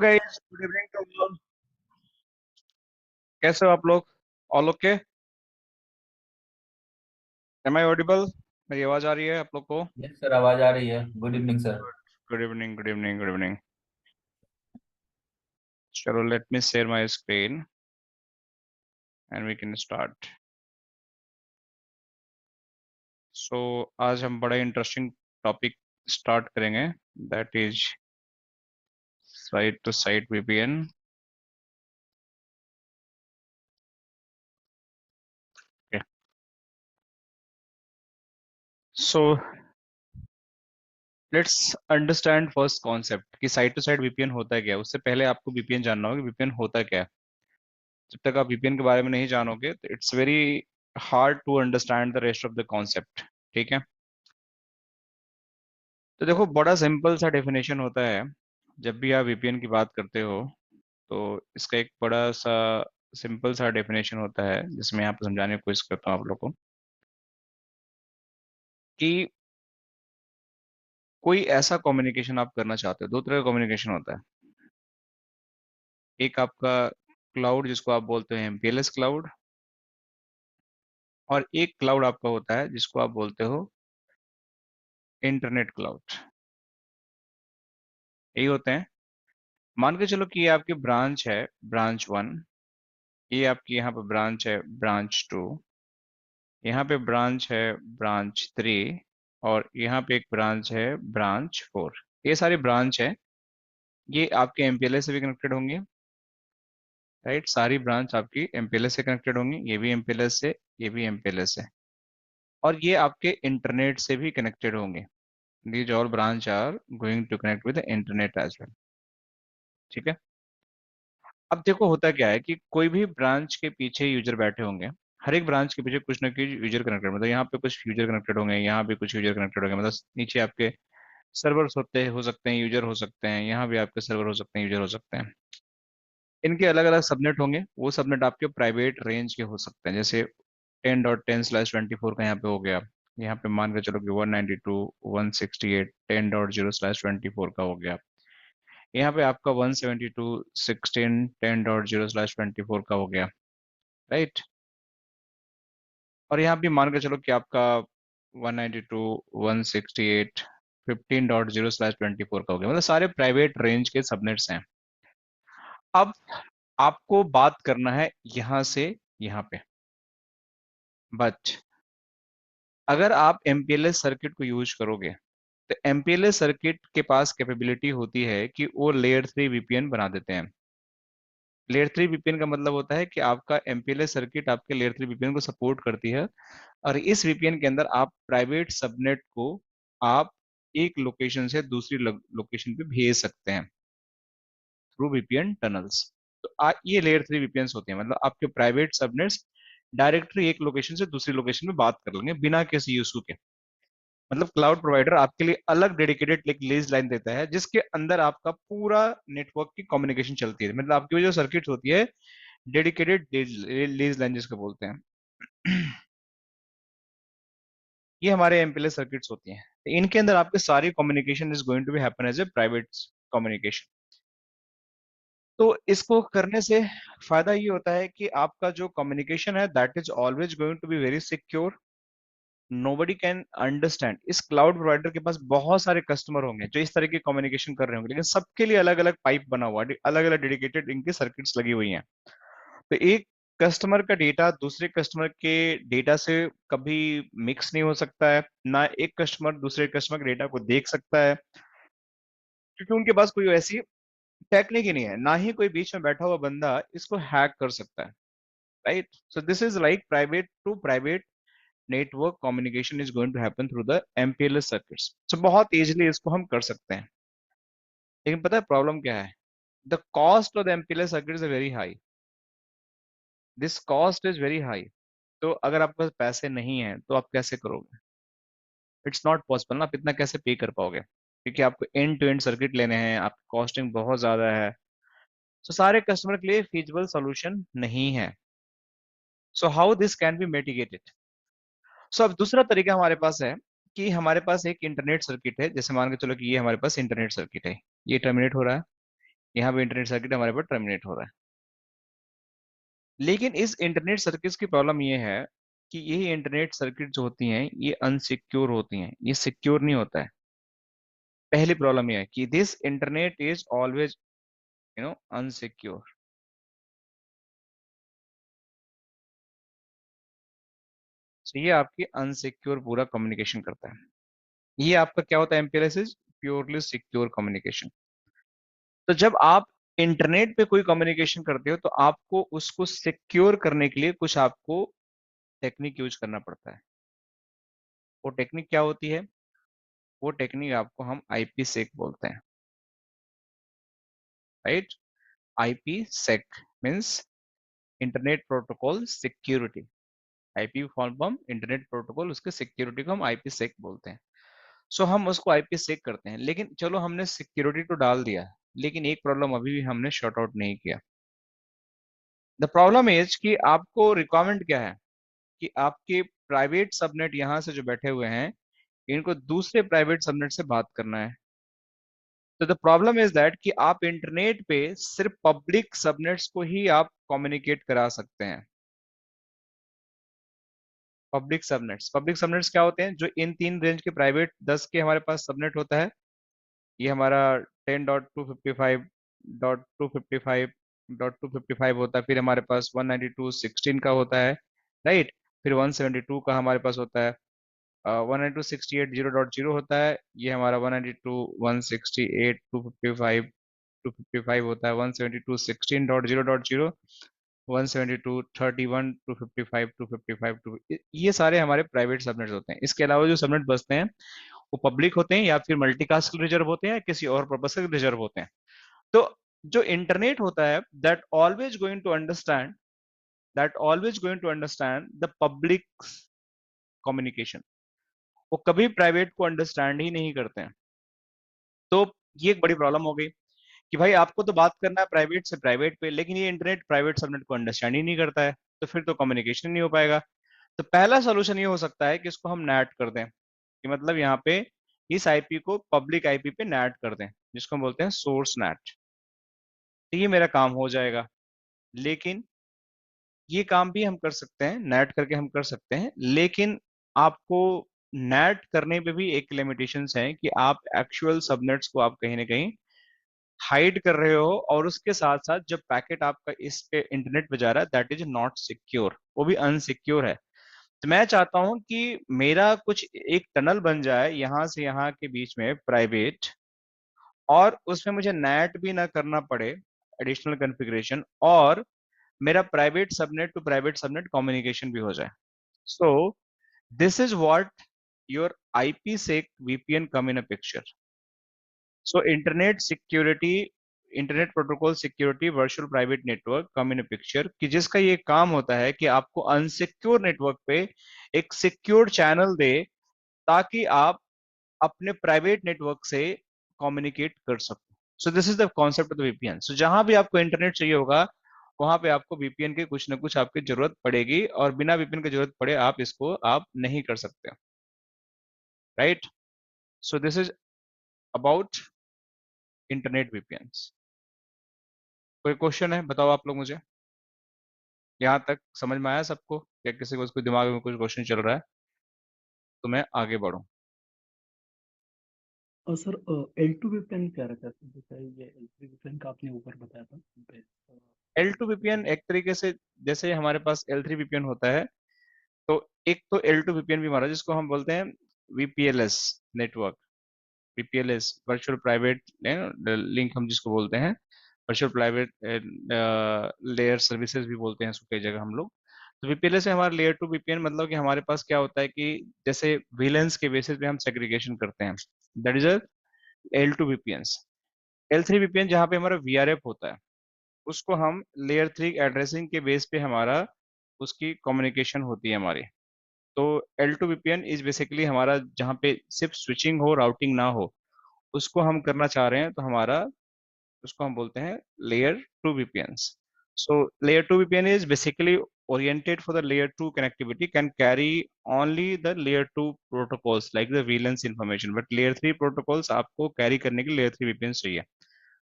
Guys, good evening to all. कैसे हो आप लोग? All okay? Am I audible? मेरी आवाज आ रही है आप लोग को? यस सर, आवाज आ रही है। Good evening sir. Good evening, good evening, good evening. चलो, let me share my screen and we can start. So आज हम बड़ा इंटरेस्टिंग टॉपिक स्टार्ट करेंगे, that is site to site VPN. So let's understand first concept कि site to site VPN होता है क्या। उससे पहले आपको वीपीएन जानना होगा कि वीपीएन होता क्या है। जब तक आप वीपीएन के बारे में नहीं जानोगे तो it's very hard to understand the rest of the concept. ठीक है? तो देखो, बड़ा सिंपल सा डेफिनेशन होता है। जब भी आप वीपीएन की बात करते हो तो इसका एक बड़ा सा सिंपल सा डेफिनेशन होता है, जिसमें यहाँ पर समझाने की कोशिश करता हूँ आप लोग को कि कोई ऐसा कम्युनिकेशन आप करना चाहते हो। दो तरह का कम्युनिकेशन होता है। एक आपका क्लाउड, जिसको आप बोलते हैं एमपीएलएस क्लाउड, और एक क्लाउड आपका होता है जिसको आप बोलते हो इंटरनेट क्लाउड। यही होते हैं। मान के चलो कि ये आपकी ब्रांच है, ब्रांच वन। ये आपकी यहाँ पे ब्रांच है, ब्रांच टू। यहाँ पे ब्रांच है, ब्रांच थ्री। और यहाँ पे एक ब्रांच है, ब्रांच फोर। ये सारी ब्रांच है। ये आपके एमपीएलएस से भी कनेक्टेड होंगे। राइट, सारी ब्रांच आपकी एमपीएलएस से कनेक्टेड होंगी। ये भी एमपीएलएस से, ये भी एमपीएलएस से, और ये आपके इंटरनेट से भी कनेक्टेड होंगे। These all branch are going to connect with internet as well. ठीक है? अब देखो, होता क्या है कि कोई भी ब्रांच के पीछे यूजर बैठे होंगे। हर एक ब्रांच के पीछे कुछ ना कुछ यूजर कनेक्टेड, मतलब यहाँ पे कुछ यूजर कनेक्टेड होंगे, यहाँ पे कुछ यूजर कनेक्टेड होंगे। मतलब नीचे आपके सर्वर्स हो सकते हैं, यूजर हो सकते हैं। यहाँ भी आपके सर्वर हो सकते हैं, यूजर हो सकते हैं। इनके अलग अलग सबनेट होंगे। वो सबनेट आपके प्राइवेट रेंज के हो सकते हैं। जैसे 10.10/24 का यहाँ पे हो गया। यहाँ पे मान के चलो कि 192.168.10.0/24 का हो गया। यहाँ पे आपका 172.16.10.0/24 का हो गया। राइट? और यहाँ भी मान के चलो कि आपका 192.168.15.0/24 का हो गया। मतलब सारे प्राइवेट रेंज के सबनेट्स हैं। अब आपको बात करना है यहाँ से यहाँ पे। बट अगर आप एमपीएलएस सर्किट को यूज करोगे तो एमपीएलएस सर्किट के पास कैपेबिलिटी होती है कि वो लेयर थ्री वीपीएन बना देते हैं। लेयर थ्री वीपीएन का मतलब होता है कि आपका एमपीएलएस सर्किट आपके लेयर थ्री वीपीएन को सपोर्ट करती है। और इस वीपीएन के अंदर आप प्राइवेट सबनेट को आप एक लोकेशन से दूसरी लोकेशन पे भेज सकते हैं थ्रू वीपीएन टनल्स। तो ये लेयर थ्री वीपीएन होते हैं। मतलब आपके प्राइवेट सबनेट्स डायरेक्टली एक लोकेशन से दूसरी लोकेशन में बात कर लेंगे बिना किसी इशू के। मतलब क्लाउड प्रोवाइडर आपके लिए अलग डेडिकेटेड एक लीज लाइन देता है, जिसके अंदर आपका पूरा नेटवर्क की कम्युनिकेशन चलती है। मतलब आपकी जो सर्किट होती है, डेडिकेटेड लीज लाइन जिसको बोलते हैं। ये हमारे एमपीएलएस सर्किट्स होती हैं। तो इनके अंदर आपके सारी communication is going to be happen as a private communication. तो इसको करने से फायदा ये होता है कि आपका जो कम्युनिकेशन है that is always going to be very secure. Nobody can understand. इस क्लाउड प्रोवाइडर के पास बहुत सारे कस्टमर होंगे जो इस तरह की कम्युनिकेशन कर रहे होंगे, लेकिन सबके लिए अलग अलग पाइप बना हुआ है, अलग अलग डेडिकेटेड इनकी सर्किट्स लगी हुई हैं। तो एक कस्टमर का डेटा दूसरे कस्टमर के डेटा से कभी मिक्स नहीं हो सकता है, ना एक कस्टमर दूसरे कस्टमर के डेटा को देख सकता है, क्योंकि उनके पास कोई ऐसी टेक्निक ही नहीं है। ना ही कोई बीच में बैठा हुआ बंदा इसको हैक कर सकता है। Right? So this is like private to private network communication is going to happen through the MPLS circuits. So बहुत इजीली इसको हम कर सकते हैं। लेकिन पता है प्रॉब्लम क्या है? The cost of the MPLS circuit is very high. This cost is very high. तो अगर आपके पास पैसे नहीं है तो आप कैसे करोगे? इट्स नॉट पॉसिबल ना। आप इतना कैसे पे कर पाओगे? क्योंकि आपको एंड टू एंड सर्किट लेने हैं, आपकी कॉस्टिंग बहुत ज्यादा है। सो सारे कस्टमर के लिए फीजिबल सॉल्यूशन नहीं है। So how this can be mitigated? So अब दूसरा तरीका हमारे पास है कि हमारे पास एक इंटरनेट सर्किट है। जैसे मान के चलो कि ये हमारे पास इंटरनेट सर्किट है, ये टर्मिनेट हो रहा है। यहाँ पे इंटरनेट सर्किट हमारे पास टर्मिनेट हो रहा है। लेकिन इस इंटरनेट सर्किट की प्रॉब्लम ये है कि यही इंटरनेट सर्किट जो होती हैं ये अनसिक्योर होती हैं, ये सिक्योर नहीं होता है। पहली प्रॉब्लम ये है कि this internet is always unsecure. तो ये आपकी अनसिक्योर पूरा कम्युनिकेशन करता है। ये आपका क्या होता है, MPLS is purely secure communication. तो जब आप इंटरनेट पे कोई कम्युनिकेशन करते हो तो आपको उसको सिक्योर करने के लिए कुछ आपको टेक्निक यूज करना पड़ता है। वो टेक्निक क्या होती है? वो टेक्निक आपको हम आईपी सेक बोलते हैं, right. IP sec means internet protocol security. IP form form internet protocol, उसके सिक्योरिटी को हम आईपी सेक बोलते हैं। सो हम उसको आईपी सेक करते हैं। लेकिन चलो हमने सिक्योरिटी तो डाल दिया, लेकिन एक प्रॉब्लम अभी भी हमने शॉर्ट आउट नहीं किया। द प्रॉब्लम इज कि आपको रिक्वायरमेंट क्या है कि आपके प्राइवेट सबनेट यहाँ से जो बैठे हुए हैं इनको दूसरे प्राइवेट सबनेट से बात करना है। तो द प्रॉब्लम इज दैट कि आप इंटरनेट पे सिर्फ पब्लिक सबनेट्स को ही आप कम्युनिकेट करा सकते हैं। पब्लिक सबनेट्स क्या होते हैं? जो इन तीन रेंज के प्राइवेट 10 के हमारे पास सबनेट होता है। ये हमारा 10.255.255.255 होता है। फिर हमारे पास 192.16 का होता है, राइट। फिर 172 का हमारे पास होता है। 192.68.0.0 होता है। ये हमारा 192.168.255 होता है। 172.16.0.0, 172.31.255, 255, ये सारे हमारे प्राइवेट सबनेट्स होते हैं। इसके अलावा जो सबनेट बचते हैं वो पब्लिक होते हैं या फिर मल्टीकास्ट के रिजर्व होते हैं या किसी और पर्पज के रिजर्व होते हैं। तो जो इंटरनेट होता है that always going to understand the public communication. वो कभी प्राइवेट को अंडरस्टैंड ही नहीं करते हैं। तो ये एक बड़ी प्रॉब्लम हो गई कि भाई आपको तो बात करना है प्राइवेट से प्राइवेट पे, लेकिन ये इंटरनेट प्राइवेट सबनेट को अंडरस्टैंड ही नहीं करता है। तो फिर तो कम्युनिकेशन नहीं हो पाएगा। तो पहला सोल्यूशन ये हो सकता है कि इसको हम नैट कर दें, कि मतलब यहाँ पे इस आईपी को पब्लिक आईपी पे नैट कर दें, जिसको हम बोलते हैं सोर्स नैट। तो ये मेरा काम हो जाएगा। लेकिन ये काम भी हम कर सकते हैं, नैट करके हम कर सकते हैं, लेकिन आपको नैट करने पे भी एक लिमिटेशंस है कि आप एक्चुअल सबनेट्स को आप कहीं ना कहीं हाइड कर रहे हो, और उसके साथ साथ जब पैकेट आपका इस पे इंटरनेट पे जा रहा है दैट इज नॉट सिक्योर, वो भी अनसिक्योर है। तो मैं चाहता हूं कि मेरा कुछ एक टनल बन जाए यहाँ से यहाँ के बीच में प्राइवेट, और उसमें मुझे नेट भी ना करना पड़े एडिशनल कॉन्फ़िगरेशन, और मेरा private subnet to private subnet communication भी हो जाए। So this is what your IPsec VPN come in a picture. So internet protocol security virtual private network come in picture, कि जिसका ये काम होता है कि आपको अनसिक्योर नेटवर्क पे एक सिक्योर चैनल दे, ताकि आप अपने प्राइवेट नेटवर्क से कम्युनिकेट कर सको। So this is the concept of the VPN. So जहां भी आपको इंटरनेट चाहिए होगा वहां पे आपको वीपीएन के कुछ ना कुछ आपकी जरूरत पड़ेगी, और बिना वीपीएन की जरूरत पड़े आप इसको आप नहीं कर सकते, right. So this is about internet VPN. कोई क्वेश्चन है बताओ आप लोग मुझे, यहाँ तक समझ में आया सबको, या किसी को उसको दिमाग में कुछ क्वेश्चन चल रहा है तो मैं आगे बढ़ूं? और सर एल टू वीपीएन क्या रहता है? जैसे ये एल थ्री वीपीएन का आपने ऊपर बताया था L2 VPN एक तरीके से, जैसे हमारे पास L3 VPN होता है, तो एक तो L2 VPN भी हमारा जिसको हम बोलते हैं वीपीएलएस नेटवर्क। वीपीएलएस वर्चुअल प्राइवेट लिंक हम जिसको बोलते हैं, वर्चुअल प्राइवेट लेयर सर्विसेज भी बोलते हैं इसको कई जगह हम लोग। तो वीपीएलएस है हमारा लेयर 2 VPN। मतलब कि हमारे पास क्या होता है कि जैसे विलेंस के बेसिस पे हम सेग्रीगेशन करते हैं, that is L2 VPN। L3 VPN जहाँ पे हमारा वीआरएफ होता है, उसको हम लेयर 3 एड्रेसिंग के बेस पे हमारा उसकी कम्युनिकेशन होती है हमारी। तो L2 VPN इज बेसिकली हमारा जहाँ पे सिर्फ स्विचिंग हो राउटिंग ना हो, उसको हम करना चाह रहे हैं, तो हमारा उसको हम बोलते हैं layer 2 VPN। So layer 2 VPN is basically oriented for the layer 2 connectivity, can carry only the layer 2 protocols like the VLANs information, but layer 3 protocols आपको carry करने के लिए layer 3 VPN चाहिए।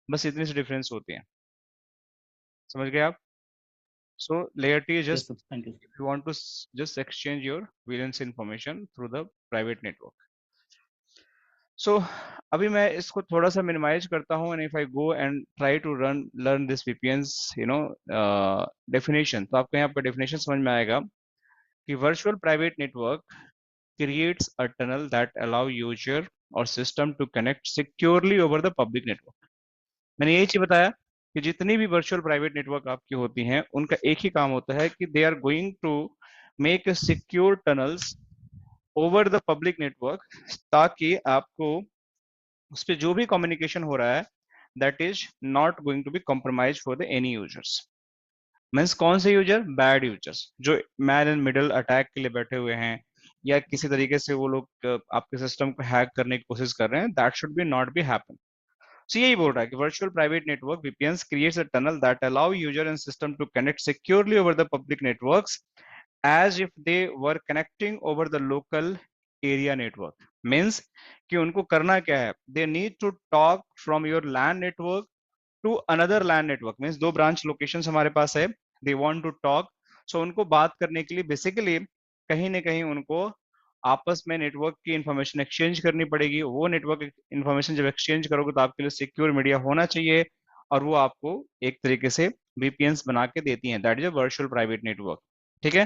बस इतनी सी डिफरेंस होती है, समझ गए आप? So layer T is yes just sir, thank you. if you want to just exchange your variance information through the private network. So अभी मैं इसको थोड़ा सा मिनिमाइज करता हूँ, and if I go and try to learn this VPN's definition, तो आपको यहाँ पर definition समझ में आएगा कि virtual private network creates a tunnel that allow user or system to connect securely over the public network. मैंने यही चीज बताया कि जितनी भी वर्चुअल प्राइवेट नेटवर्क आपकी होती हैं उनका एक ही काम होता है कि they are going to make secure tunnels over the public network, ताकि आपको उस पर जो भी कम्युनिकेशन हो रहा है that is not going to be compromise for the any users. Means कौन से यूजर? बैड यूजर्स, जो मैन इन मिडल अटैक के लिए बैठे हुए हैं या किसी तरीके से वो लोग आपके सिस्टम को हैक करने की कोशिश कर रहे हैं, that should be not be happen. So यही बोल रहा है कि virtual private network VPNs creates a tunnel that allow user and system to connect securely over the public networks as if they were connecting over the local area network. Means कि उनको करना क्या है? They need to talk from your LAN network to another LAN network. Means दो branch locations हमारे पास है, they want to talk. So उनको बात करने के लिए बेसिकली कहीं ना कहीं उनको आपस में नेटवर्क की इंफॉर्मेशन एक्सचेंज करनी पड़ेगी। वो नेटवर्क इंफॉर्मेशन जब एक्सचेंज करोगे तो आपके लिए सिक्योर मीडिया होना चाहिए, और वो आपको एक तरीके से VPNs बना के देती हैं, that is a virtual private network. ठीक है।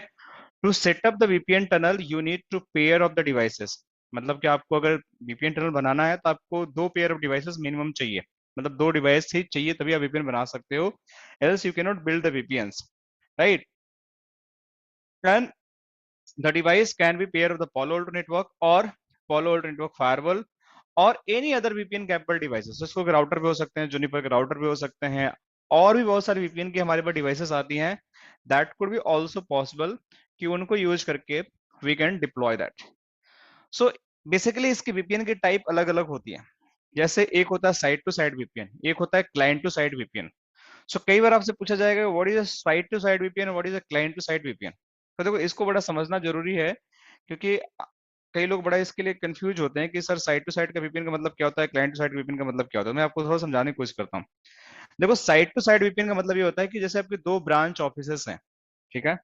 To setup the VPN tunnel you need to pair of the devices. मतलब कि आपको अगर VPN टनल बनाना है तो आपको दो पेयर ऑफ डिवाइसेस मिनिमम चाहिए, मतलब दो डिवाइस ही चाहिए तभी आप VPN बना सकते हो, else you can not build the VPNs, right? And the device can be pair of the Palo Alto network or Palo Alto network firewall और any other VPN capable devices। तो इसको router पे हो सकते हैं, जूनिपर के router पे हो सकते हैं, और भी बहुत सारे VPN की हमारे पास डिवाइसेस आती हैं, that could be also possible कि उनको यूज करके we can deploy that. So basically इसकी VPN की टाइप अलग अलग होती है। जैसे एक होता है साइट टू साइट VPN, एक होता है client to site VPN। So कई बार आपसे पूछा जाएगा what is a site to site VPN, what is a client to site VPN। तो देखो इसको बड़ा समझना जरूरी है, क्योंकि कई लोग बड़ा इसके लिए कंफ्यूज होते हैं कि सर साइट टू साइट का VPN का मतलब क्या होता है, क्लाइंट टू साइट VPN का मतलब क्या होता है। मैं आपको थोड़ा समझाने की कोशिश करता हूँ। देखो साइट टू साइट VPN का मतलब ये होता है कि जैसे आपके दो ब्रांच ऑफिसेस हैं, ठीक है,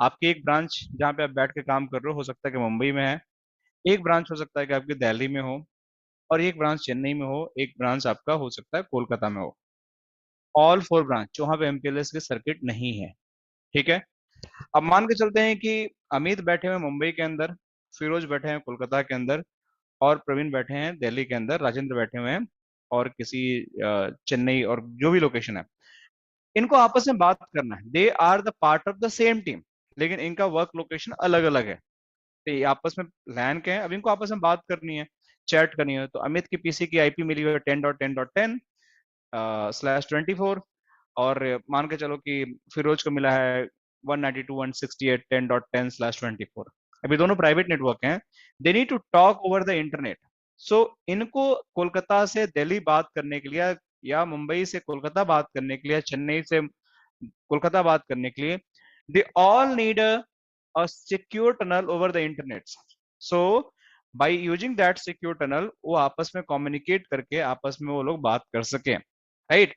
आपकी एक ब्रांच जहाँ पे आप बैठ के काम कर रहे हो सकता है कि मुंबई में है, एक ब्रांच हो सकता है कि आपकी दिल्ली में हो, और एक ब्रांच चेन्नई में हो, एक ब्रांच आपका हो सकता है कोलकाता में हो। ऑल फोर ब्रांच वहां पे MPLS के सर्किट नहीं है, ठीक है। अब मान के चलते हैं कि अमित बैठे हुए हैं मुंबई के अंदर, फिरोज बैठे हैं कोलकाता के अंदर, और प्रवीण बैठे हैं दिल्ली के अंदर, राजेंद्र बैठे हुए हैं और किसी चेन्नई और जो भी लोकेशन है। इनको आपस में बात करना है, they are the part of the same team, लेकिन इनका वर्क लोकेशन अलग अलग है। तो ये आपस में लैन के हैं, अब इनको आपस में बात करनी है, चैट करनी है। तो अमित की PC की IP मिली हुई है 10.10.10/24, और मान के चलो कि फिरोज को मिला है 192.168.10.10/24। अभी दोनों प्राइवेट नेटवर्क हैं, they need to talk over the internet. So इनको कोलकाता से दिल्ली बात करने के लिए, या मुंबई से कोलकाता बात करने के लिए, या चेन्नई से कोलकाता बात करने के लिए, they all need a secure tunnel over the internet. So by using that secure tunnel वो आपस में कम्युनिकेट करके आपस में वो लोग बात कर सके, right?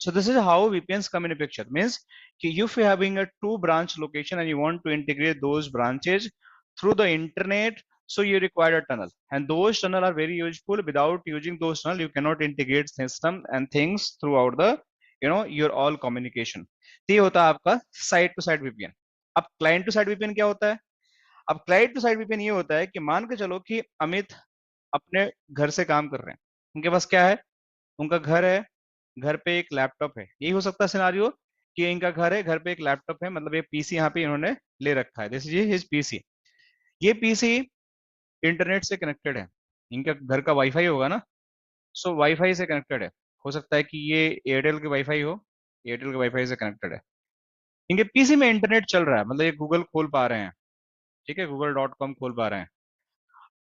So this is how VPNs come in a picture. Means कि if you having a two branch location and you want to integrate those branches through the internet, so you require a tunnel, and those tunnel are very useful. Without using those tunnel, you cannot integrate system and things throughout the your all communication. तो ये होता है आपका side to side VPN। अब client to side VPN क्या होता है? अब क्लाइंट टू साइड VPN ये होता है कि मान के चलो कि अमित अपने घर से काम कर रहे हैं, उनके पास क्या है? उनका घर है, घर पे एक लैपटॉप है, यही हो सकता है सिनारियो कि इनका घर है, घर पे एक लैपटॉप है, मतलब ये PC यहाँ पे इन्होंने ले रखा है, दिस इज हिज PC। ये PC इंटरनेट से कनेक्टेड है, इनका घर का वाईफाई होगा ना, सो वाईफाई से कनेक्टेड है। हो सकता है कि ये एयरटेल के वाईफाई हो, एयरटेल के वाईफाई से कनेक्टेड है। इनके PC में इंटरनेट चल रहा है, मतलब ये गूगल खोल पा रहे हैं, ठीक है, google.com खोल पा रहे हैं।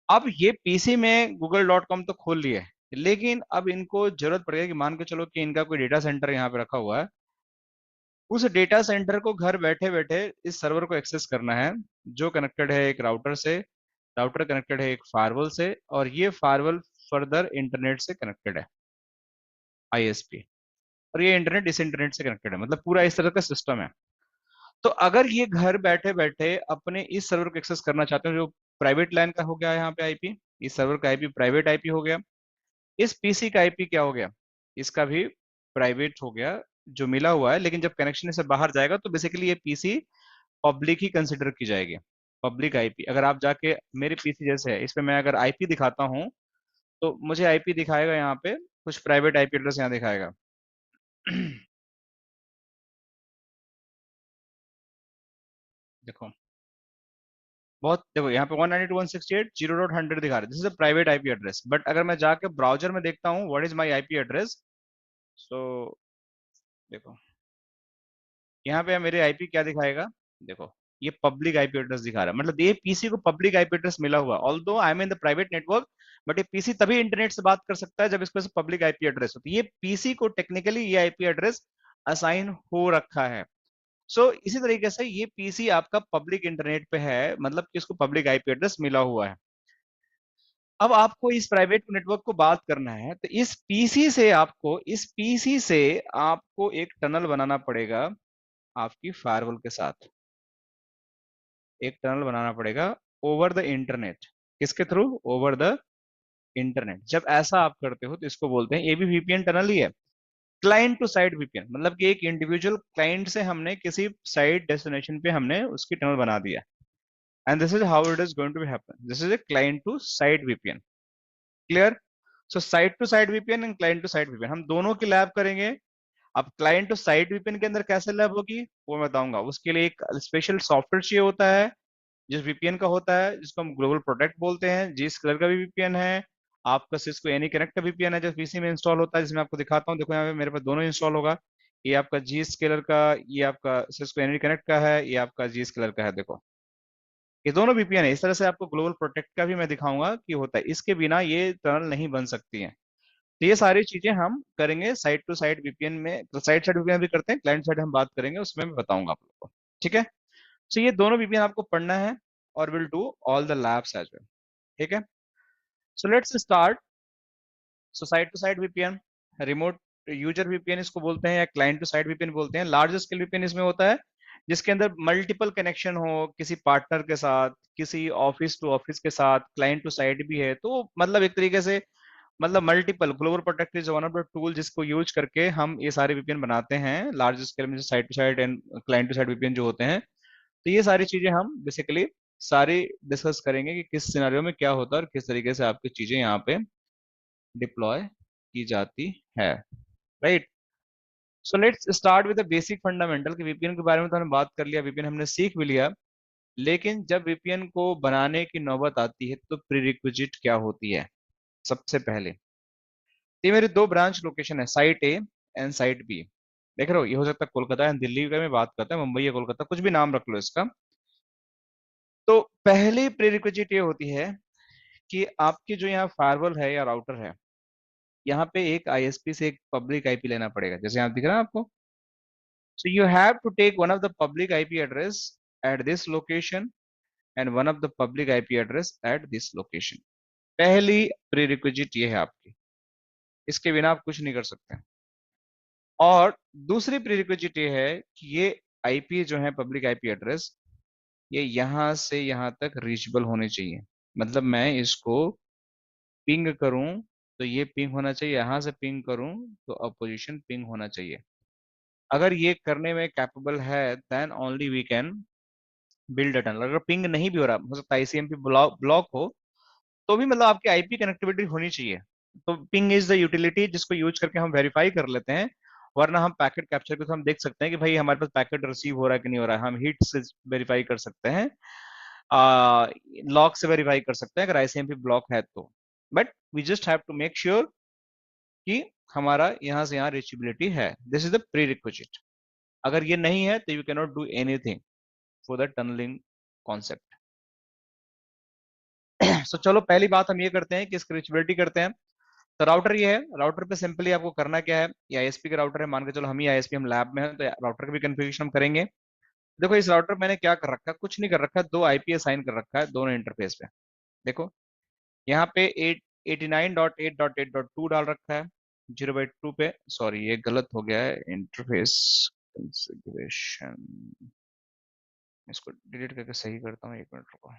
अब ये PC में google.com तो खोल लिए, लेकिन अब इनको जरूरत पड़ेगी कि मान के चलो कि इनका कोई डेटा सेंटर यहाँ पे रखा हुआ है, उस डेटा सेंटर को घर बैठे बैठे इस सर्वर को एक्सेस करना है, जो कनेक्टेड है एक राउटर से, राउटर कनेक्टेड है एक फायरवॉल से, और ये फायरवॉल फर्दर इंटरनेट से कनेक्टेड है। आईएसपी, और ये इंटरनेट इस इंटरनेट से कनेक्टेड है, मतलब पूरा इस तरह का सिस्टम है। तो अगर ये घर बैठे बैठे अपने इस सर्वर को एक्सेस करना चाहते हो, जो प्राइवेट लाइन का हो गया यहाँ पे आईपी, इस सर्वर का आईपी प्राइवेट आईपी हो गया, इस पीसी का आईपी क्या हो गया, इसका भी प्राइवेट हो गया जो मिला हुआ है, लेकिन जब कनेक्शन से बाहर जाएगा तो बेसिकली ये पीसी पब्लिक ही कंसिडर की जाएगी, पब्लिक आईपी। अगर आप जाके मेरे पीसी जैसे है इस पे मैं अगर आईपी दिखाता हूँ, तो मुझे आईपी दिखाएगा यहाँ पे कुछ प्राइवेट आईपी एड्रेस यहाँ दिखाएगा। देखो, बहुत देखो यहाँ पे 192.168.0.100 दिखा रहा है, this is a private IP address. But अगर मैं जाके ब्राउजर में देखता हूँ what is my IP address, so देखो यहाँ पे मेरे आईपी क्या दिखाएगा, देखो ये पब्लिक आईपी एड्रेस दिखा रहा है, मतलब ये पीसी को पब्लिक आईपी एड्रेस मिला हुआ, although I am in the private network, but ये पीसी तभी इंटरनेट से बात कर सकता है जब इसके पास पब्लिक आईपी एड्रेस हो, तो ये पीसी को टेक्निकली ये आईपी एड्रेस असाइन हो रखा है। सो इसी तरीके से ये पीसी आपका पब्लिक इंटरनेट पे है, मतलब कि इसको पब्लिक आईपी एड्रेस मिला हुआ है। अब आपको इस प्राइवेट नेटवर्क को बात करना है, तो इस पीसी से आपको एक टनल बनाना पड़ेगा आपकी फायरवॉल के साथ, एक टनल बनाना पड़ेगा ओवर द इंटरनेट। किसके थ्रू? Over the internet. जब ऐसा आप करते हो तो इसको बोलते हैं, ये भी वीपीएन टनल ही है, क्लाइंट टू साइट वीपीएन, मतलब कि एक इंडिविजुअल क्लाइंट से हमने किसी साइट डेस्टिनेशन पे हमने उसकी टनल बना दिया, and this is how it is going to be happen, this is a client to site VPN. Clear? So site to site VPN and client to site VPN हम दोनों की lab करेंगे। अब क्लाइंट टू साइट वीपीएन के अंदर कैसे lab होगी वो मैं बताऊंगा, उसके लिए एक स्पेशल सॉफ्टवेयर चाहिए होता है जिस वीपीएन का होता है, जिसको हम ग्लोबल प्रोटेक्ट बोलते हैं, जिस कलर का भी वीपीएन है। आपका सिस्को एनी कनेक्ट का वीपीएन है जो पीसी में इंस्टॉल होता है, जिसमें आपको दिखाता हूँ, देखो यहाँ पे मेरे पास दोनों इंस्टॉल होगा, ये आपका जी स्केलर का, ये आपका सिस्को एनी कनेक्ट का है, ये आपका जी स्केलर का है। देखो ये दोनों वीपीएन है, इस तरह से आपको ग्लोबल प्रोटेक्ट का भी मैं दिखाऊंगा कि होता है, इसके बिना ये टनल नहीं बन सकती है। तो ये सारी चीजें हम करेंगे साइट टू साइट वीपीएन में, तो साइट साइड वीपीएन भी करते हैं, क्लाइंट साइड हम बात करेंगे, उसमें मैं बताऊंगा आप लोग को। ठीक है? तो ये दोनों वीपीएन आपको पढ़ना है और will do all the labs as well. ठीक है? So let's start. So site to site VPN, remote user VPN इसको बोलते हैं, या क्लाइंट टू साइट वीपीएन बोलते हैं। लार्ज स्केल वीपीएन इसमें होता है जिसके अंदर मल्टीपल कनेक्शन हो, किसी पार्टनर के साथ, किसी ऑफिस टू ऑफिस के साथ, क्लाइंट टू साइट भी है, तो मतलब एक तरीके से मतलब multiple global protect is one of the tool जिसको यूज करके हम ये सारे वीपीएन बनाते हैं लार्ज स्केल में, site to site and client to site VPN जो होते हैं। तो ये सारी चीजें हम बेसिकली सारी डिस्कस करेंगे कि किस सिनेरियो में क्या होता है और किस तरीके से आपकी चीजें यहाँ पे डिप्लॉय की जाती है। Right? So let's start with the basic fundamental, कि वीपीएन के बारे में तो हमने बात कर लिया, वीपीएन हमने सीख भी लिया, लेकिन जब वीपीएन को बनाने की नौबत आती है तो प्रीरिक्विजिट क्या होती है। सबसे पहले ये मेरे दो ब्रांच लोकेशन है, site A and site B. देख रहे हो, ये हो सकता है कोलकाता या दिल्ली का मैं बात करता है, मुंबई या कोलकाता, कुछ भी नाम रख लो इसका। तो पहली प्रीरिक्विजिट ये होती है कि आपकी जो यहाँ फायरवॉल है या राउटर है, यहाँ पे एक आईएसपी से एक पब्लिक आईपी लेना पड़ेगा, जैसे यहाँ दिख रहा है आपको। So you have to take one of the public IP address at this location and one of the public IP address at this location. पहली प्रीरिक्विजिट ये है आपकी, इसके बिना आप कुछ नहीं कर सकते। और दूसरी प्रीरिक्विजिट ये है कि ये आईपी जो है पब्लिक आईपी एड्रेस, ये यहाँ से यहाँ तक रीचेबल होने चाहिए, मतलब मैं इसको पिंग करूं तो ये पिंग होना चाहिए, यहां से पिंग करूं तो अपोजिशन पिंग होना चाहिए। अगर ये करने में कैपेबल है then only we can build a tunnel. अगर पिंग नहीं भी हो सकता है आईसीएमपी ब्लॉक हो, तो भी मतलब आपकी आईपी कनेक्टिविटी होनी चाहिए। तो पिंग इज द यूटिलिटी जिसको यूज करके हम वेरीफाई कर लेते हैं, वरना हम पैकेट कैप्चर के तो हम देख सकते हैं कि भाई हमारे पास पैकेट रिसीव हो रहा है कि नहीं हो रहा है, हम हिट से वेरीफाई कर सकते हैं, लॉक से वेरीफाई कर सकते हैं अगर आईसीएमपी ब्लॉक है तो। But we just have to make sure कि हमारा यहाँ से यहाँ रीचेबिलिटी है, this is the prerequisite. अगर ये नहीं है तो you can not do anything for the tunnelling concept. So चलो पहली बात हम ये करते हैं कि इसकी रीचेबिलिटी करते हैं। तो राउटर ये है, राउटर पे सिंपली आपको करना क्या है, ये आईएसपी का राउटर है, मान के चलो हम ही आईएसपी हम लैब में हैं, तो राउटर का भी कन्फिग्रेशन हम करेंगे। देखो इस राउटर मैंने क्या कर रखा है, कुछ नहीं कर रखा है, दो आईपी असाइन कर रखा है दोनों इंटरफेस पे। देखो यहाँ पे 89.8.8.2 डाल रखा है, 0/2 पे, सॉरी ये गलत हो गया है, इंटरफेस कॉन्फ़िगरेशन, इसको डिलीट करके सही करता हूँ, 1 मिनट रुको।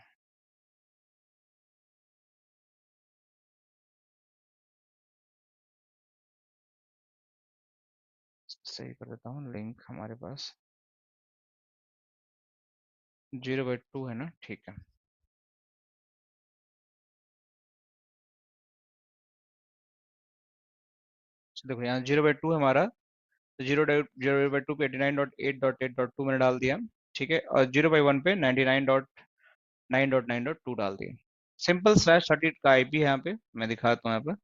सही कर देता हूँ, लिंक हमारे पास 0/2 है ना, ठीक है। तो देखो यहाँ 0/2 है हमारा, तो 0/2 पे 89.8.8.2 मैंने डाल दिया, ठीक है, और 0/1 पे 99.9.9.2 डाल दिया। सिंपल स्लैश 30 का आईपी है यहाँ पे, मैं दिखाता हूँ यहाँ पे।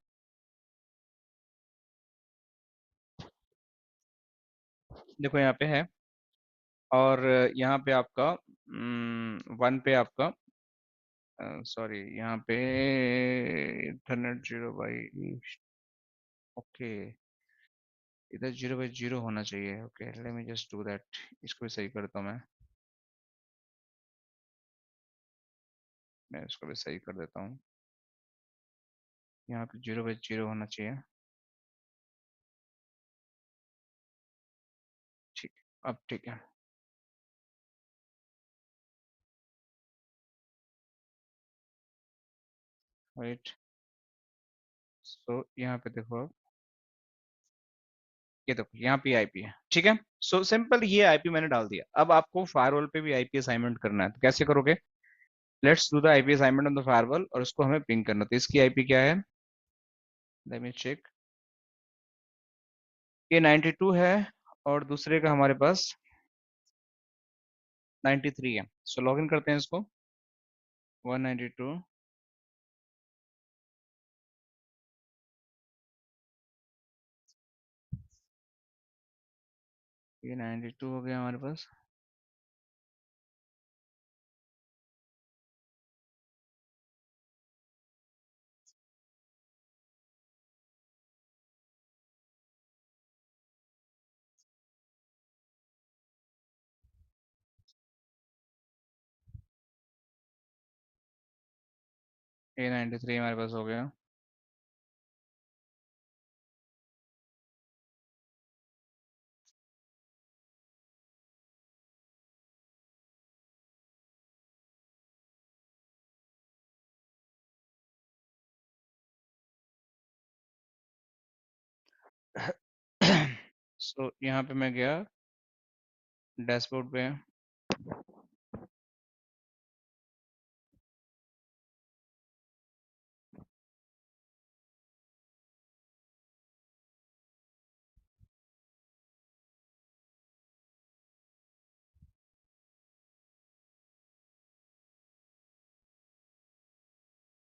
देखो यहाँ पे है, और यहाँ पे आपका 1 पे आपका, सॉरी यहाँ पे इंटरनेट 0/, ओके, इधर 0/0 होना चाहिए। Okay, let me just do that, इसको भी सही करता हूँ मैं इसको भी सही कर देता हूँ। यहाँ पे 0/0 होना चाहिए, ठीक है, अब ठीक है। राइट, सो यहाँ पे देखो अब, ये देखो यहाँ पे आईपी है, ठीक है। सो सिंपल, ये आईपी मैंने डाल दिया। अब आपको फायरवॉल पे भी आईपी असाइनमेंट करना है, तो कैसे करोगे? Let's do the IP assignment on the firewall, और उसको हमें पिंग करना। तो इसकी आईपी क्या है, लेट मी चेक। ये 92 है, और दूसरे का हमारे पास 93 है। सो लॉग इन करते हैं इसको, 192, ये 92 हो गया हमारे पास। ये 93 हमारे पास हो गया। सो यहाँ पे मैं गया डैशबोर्ड पे,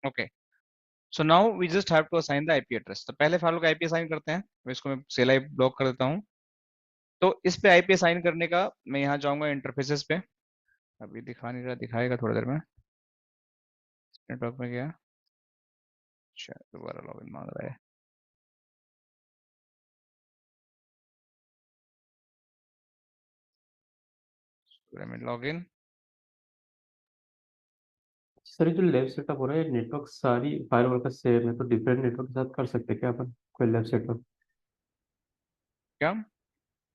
okay. So now we just have to assign the IP address. तो पहले फाइल का आईपी असाइन करते हैं, तो इसको मैं सेल ब्लॉक कर देता हूँ। तो इस पे आईपी असाइन करने का, मैं यहाँ जाऊंगा इंटरफेसेस पे, अभी दिखा नहीं रहा, दिखाएगा थोड़ी देर में। नेटवर्क में गया, शायद दोबारा लॉगिन मांग रहा है। में लॉगिन, सर ये जो लैब सेटअप हो रहा है नेटवर्क सारी फायरवॉल का सेम है, तो डिफरेंट नेटवर्क के साथ कर सकते हैं क्या अपन कोई लैब सेटअप? क्या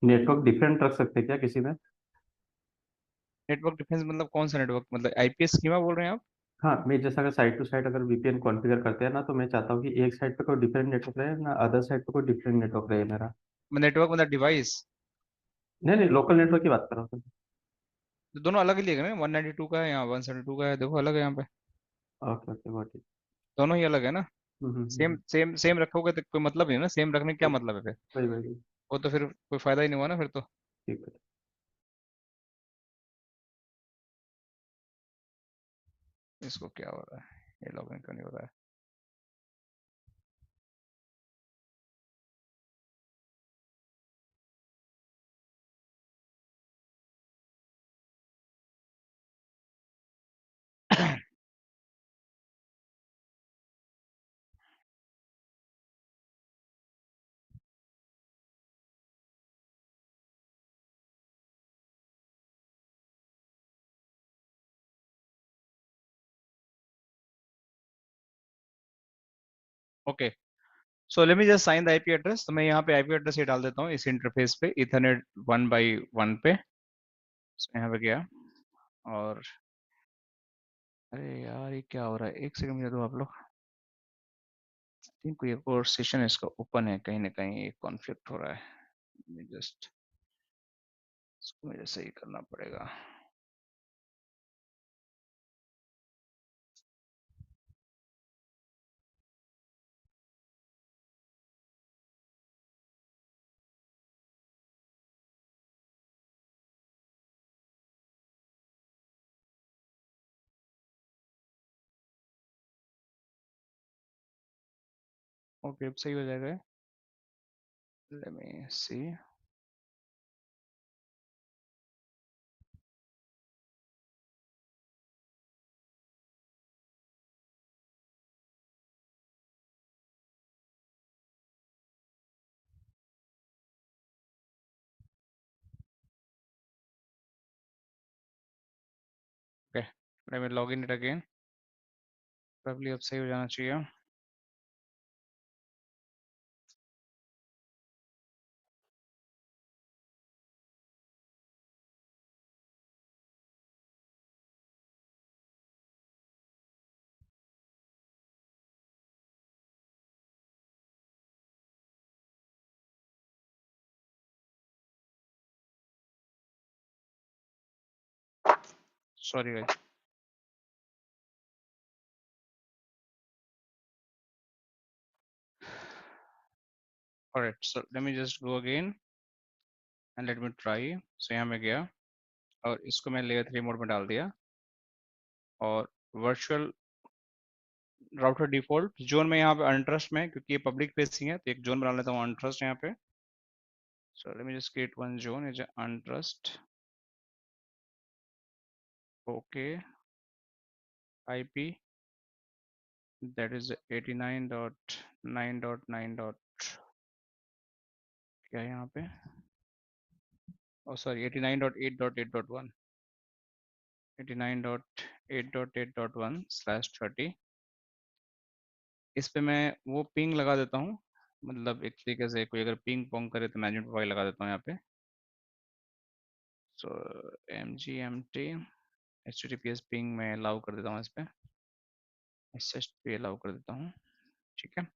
नेटवर्क डिफरेंट रख सकते हैं क्या किसी में? नेटवर्क डिफेंस मतलब कौन सा नेटवर्क, मतलब आईपी स्कीमा बोल रहे हैं आप? हाँ, मैं जैसा अगर साइड टू साइड अगर वीपीएन कॉन्फ़िगर करते हैं ना, तो मैं चाहता हूँ कि एक साइड पे कोई डिफरेंट नेटवर्क रहे ना, अदर साइड पे कोई डिफरेंट नेटवर्क रहे मेरा। नेटवर्क मतलब डिवाइस, नहीं नहीं, लोकल नेटवर्क की बात कर रहा हूँ सर। तो दोनों अलग ही लिए गए ना, 192 का है यहाँ, 172 का है, देखो अलग है यहाँ पे, ओके ओके, बहुत ठीक। दोनों ही अलग है ना। सेम हम्म। सेम सेम रखोगे तो कोई मतलब नहीं है ना, सेम रखने का क्या मतलब है फिर? वही वही। वो तो फिर कोई फायदा ही नहीं हुआ ना फिर तो। ठीक है। इसको क्या हो रहा है, ये लॉगिन क्यों नहीं हो रहा है? Okay, so let me just sign the IP address. तो मैं यहाँ पे आईपी एड्रेस ही डाल देता हूँ इस इंटरफेस पे, इथरनेट 1 by 1 पे। so, यहाँ पे गया और अरे यार ये क्या हो रहा है, एक सेकंड मुझे दो आप लोग। आई थिंक कोई एक और सेशन इसका ओपन है, कहीं ना कहीं एक कॉन्फ्लिक्ट हो रहा है। जस्ट इसको मुझे सही करना पड़ेगा। ओके अब सही हो जाएगा। Let me see. Okay let me log in it again. Probably अब सही हो जाना चाहिए। Sorry guys. Alright so let me just go again and let me try. So यहाँ मैं गया और इसको मैं लेयर 3 मोड में डाल दिया और वर्चुअल राउटर डिफॉल्ट जोन में यहाँ पे अनट्रस्ट में, क्योंकि ये पब्लिक फेसिंग है तो एक जोन बना लेता हूँ अनट्रस्ट यहाँ पे। So let me just create one zone is untrust. Okay IP that is 89.9.9 क्या है यहाँ पे, ओ सॉरी 89.8.8.1 89.8.8.1/30। इस पे मैं वो पिंग लगा देता हूँ, मतलब एक तरीके से कोई अगर पिंग पोंग करे तो मैनेजमेंट प्रोफाइल लगा देता हूँ यहाँ पे। सो mgmt https पिंग में अलाउ कर देता हूँ, इस पे SSP अलाउ कर देता हूँ। ठीक है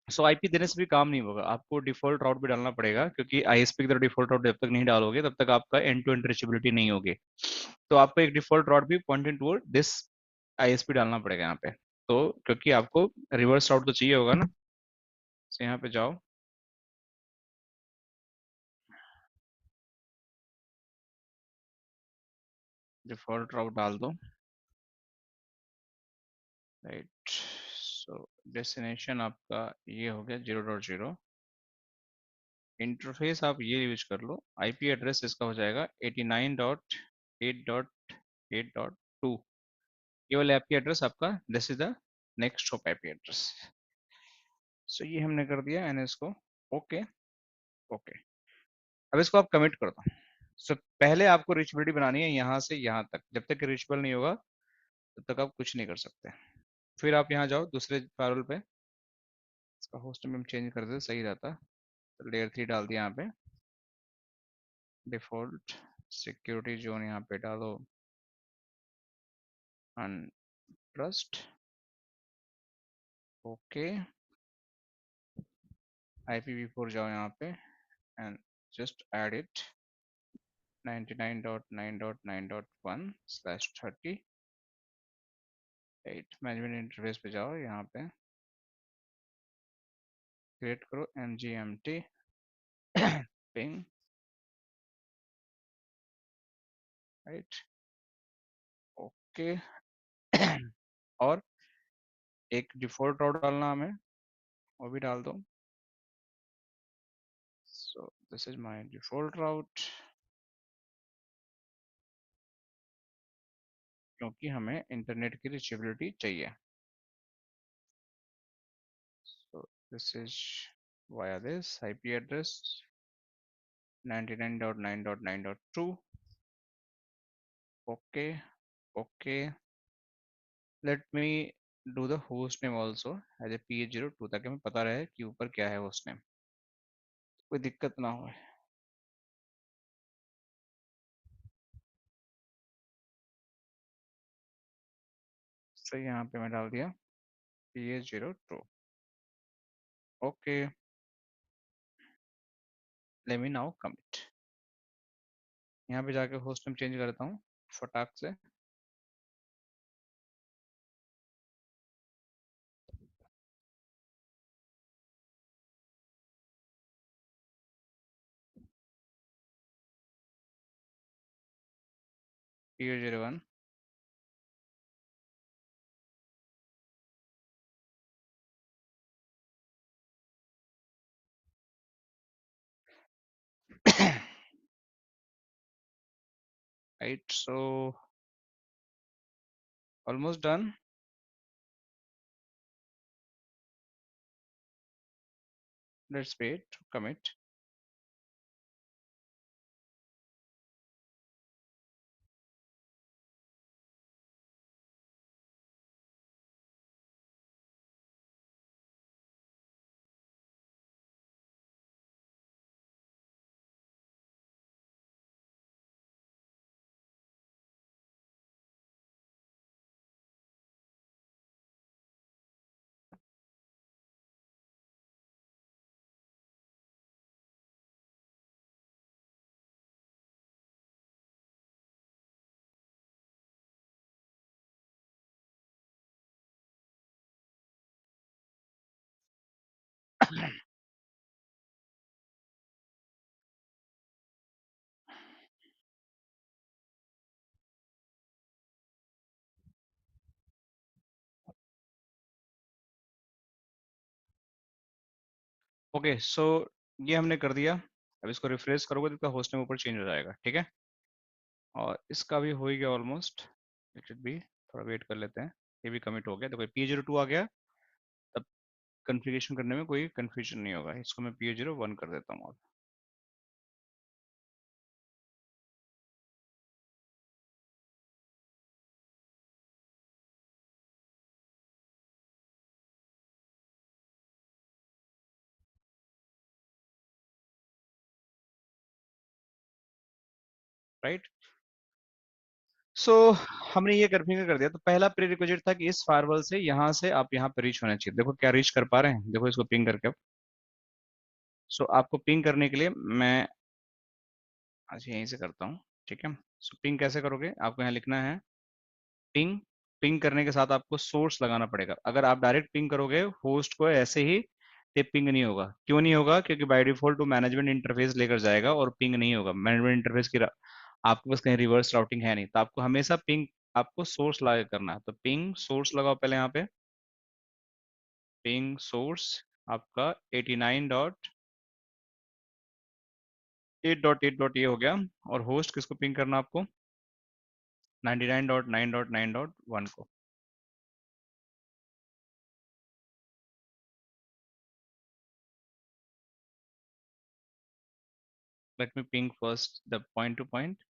सो आईपी देने से भी काम नहीं होगा, आपको डिफॉल्ट राउट भी डालना पड़ेगा, क्योंकि आईएसपी की तरह डिफॉल्ट राउट जब तक नहीं डालोगे तब तक आपका एंड टू एंड रीचेबिलिटी नहीं होगी। तो आपको एक डिफॉल्ट राउट भी पॉइंटिंग टूवर्ड दिस आईएसपी डालना पड़ेगा यहाँ पे। तो क्योंकि आपको रिवर्स राउट तो चाहिए होगा ना। तो यहाँ पे जाओ, डिफॉल्ट राउट डाल दो। राइट सो डेस्टिनेशन आपका ये हो गया 0.0। इंटरफेस आप ये यूज कर लो, आईपी एड्रेस इसका हो जाएगा 89.8.8.2। ये वाला आईपी एड्रेस आपका, this is the next hop IP address. So ये हमने कर दिया एंड इसको ओके ओके। अब इसको आप कमिट कर दो। सो पहले आपको रीचेबिलिटी बनानी है यहाँ से यहाँ तक, जब तक रीचेबल नहीं होगा तब तक आप कुछ नहीं कर सकते। फिर आप यहाँ जाओ दूसरे फायरवॉल पे, इसका होस्ट नेम चेंज कर दे सही रहता। तो लेयर 3 डाल दिया यहाँ पे, डिफॉल्ट सिक्योरिटी जोन यहाँ पे डालो अनट्रस्ट। ओके IPv4 जाओ यहाँ पे and just add it 99.9.9.1/30। Management interface पे जाओ, यहाँ पे क्रिएट करो mgmt पिंग। राइट ओके और एक डिफॉल्ट राउट डालना हमें, वो भी डाल दो। So this is my default route, क्योंकि हमें इंटरनेट की रीचेबिलिटी चाहिए। So this is via this IP address 99.9.9.2। Okay okay let me do the host name also as a PH02, ताकि हमें पता रहे कि ऊपर क्या है होस्ट नेम, कोई दिक्कत ना हो। सही, यहाँ पे मैं डाल दिया PH02। Okay, let me now commit. यहाँ पे जाके होस्ट नेम चेंज करता हूँ फटाक से। PH01। Right, so almost done. Let's wait commit. Okay, so ये हमने कर दिया। अब इसको रिफ्रेश करोगे तो इसका होस्ट नेम ऊपर चेंज हो जाएगा, ठीक है। और इसका भी हो ही गया ऑलमोस्ट। इट शुड बी, थोड़ा वेट कर लेते हैं। ये भी कमिट हो गया, देखो P02 आ गया। तब कॉन्फ़िगरेशन करने में कोई कन्फ्यूजन नहीं होगा। इसको मैं PH01 कर देता हूँ अब। राइट, सो हमने ये कन्फिगर कर दिया। तो पहला प्री रिक्विजिट था कि इस फायरवॉल से यहाँ से आप यहाँ पे रीच होना चाहिए। देखो क्या रीच कर पा रहे हैं, देखो इसको पिंग करके अब। सो आपको पिंग करने के लिए मैं अच्छा यहीं से करता हूँ, ठीक है। सो पिंग कैसे करोगे, आपको यहाँ लिखना है पिंग। पिंग करने के साथ आपको सोर्स लगाना पड़ेगा। अगर आप डायरेक्ट पिंग करोगे होस्ट को ऐसे ही, तो पिंग नहीं होगा। क्यों नहीं होगा, क्योंकि बाय डिफॉल्ट वो मैनेजमेंट इंटरफेस लेकर जाएगा और पिंग नहीं होगा। मैनेजमेंट इंटरफेस की आपके पास कहीं रिवर्स राउटिंग है नहीं, तो आपको हमेशा पिंग आपको सोर्स लगा के करना है। तो पिंग सोर्स लगाओ पहले यहाँ पे। पिंग सोर्स आपका 89.8.8 ये हो गया। और होस्ट किसको पिंग करना आपको, 99.9.9.1 को। Let me ping first the point two point.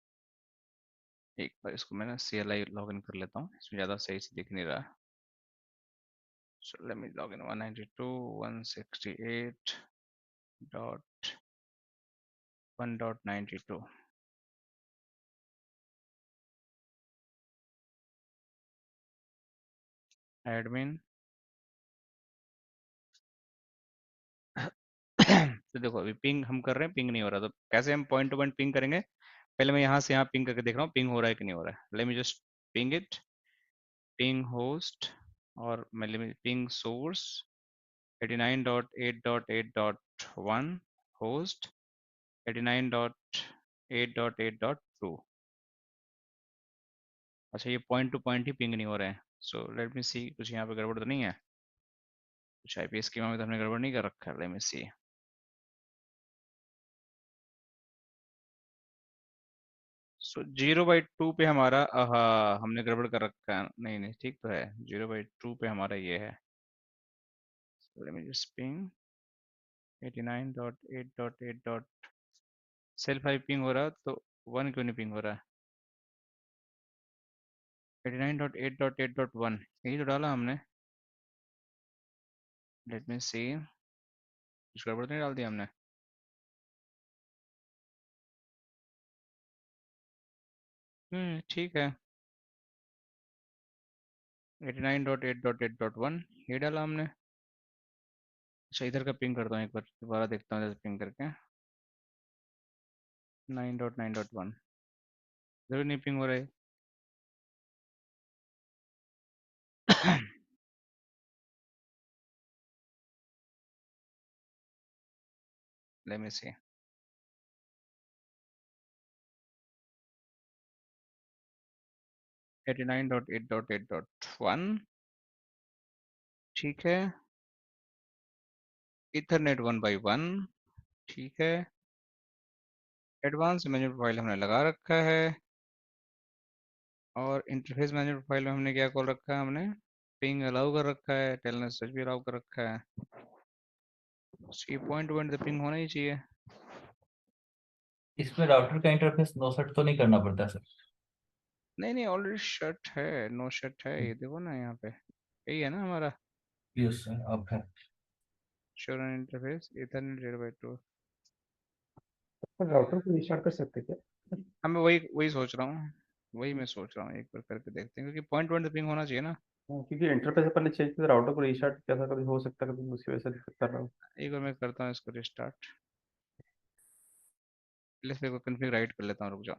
एक बार इसको मैं ना CLI लॉग इन कर लेता हूँ, इसमें ज़्यादा सही से दिख नहीं रहा। So let me log in 192.168.1.92 admin. तो देखो अभी पिंग हम कर रहे हैं, पिंग नहीं हो रहा। तो कैसे हम पॉइंट टू पॉइंट पिंग करेंगे, पहले मैं यहाँ से यहाँ पिंग करके देख रहा हूँ पिंग हो रहा है कि नहीं हो रहा है। Late me just ping it. Ping host और मैं let me ping source 89.8.8.1 host 89.8.8.2। अच्छा ये पॉइंट टू पॉइंट ही पिंग नहीं हो रहे हैं। सो लेट मी सी, कुछ यहाँ पे गड़बड़ तो नहीं है, कुछ IP स्कीमा में तो हमने गड़बड़ नहीं कर रखा है। लेट मी सी। सो 0/2 पे हमारा हमने गड़बड़ कर रखा है। नहीं नहीं ठीक तो है, 0/2 पे हमारा ये है। Late me just ping 89.8.8. Self I ping हो रहा तो 1 क्यों नहीं पिंग हो रहा है। 89.8.8.1 यही तो डाला हमने। लेट मी सी, कुछ गड़बड़ तो नहीं डाल दिया हमने? ठीक है। 89.8.8.1 ये डाला हमने। अच्छा, इधर का पिंग करता हूँ एक बार, दोबारा देखता हूँ इधर पिंग करके। 9.9.1 इधर भी नहीं पिंग हो रहा है। लेट मी सी। 89.8.8.1 ठीक है। इथरनेट 1 by 1 ठीक है। एडवांस मैनेजर प्रोफाइल हमने लगा रखा है, और इंटरफेस मैनेजर प्रोफाइल में हमने क्या कॉल रखा है, हमने पिंग अलाउ कर रखा है, टेलनेट सर्च भी अलाउ कर रखा है। ये पॉइंट टू पॉइंट तो पिंग होना ही चाहिए। इसमें राउटर का इंटरफेस नो सेट तो नहीं करना पड़ता सर? नहीं नहीं, ऑलरेडी शट है, नो शट है, ये देखो ना यहाँ पे, यही है ना हमारा। यस सर, अब है। Sure interface Ethernet 0 by 2। पर राउटर को रिस्टार्ट कर सकते क्या? मैं वही वही सोच रहा हूँ, वही मैं सोच रहा हूँ, एक बार करके देखते हैं, क्योंकि पॉइंट पॉइंट पिंग होना चाहिए ना। हाँ, क्योंकि इंटरफेस अपन ने चेंज किया, राउटर को रिस्टार्ट कैसा कभी हो सकता है, कभी उसकी वजह से दिक्कत कर रहा हूँ। एक बार मैं करता हूँ इसको रिस्टार्ट। पहले से को कन्फिग राइट कर लेता हूँ, रुक जाओ,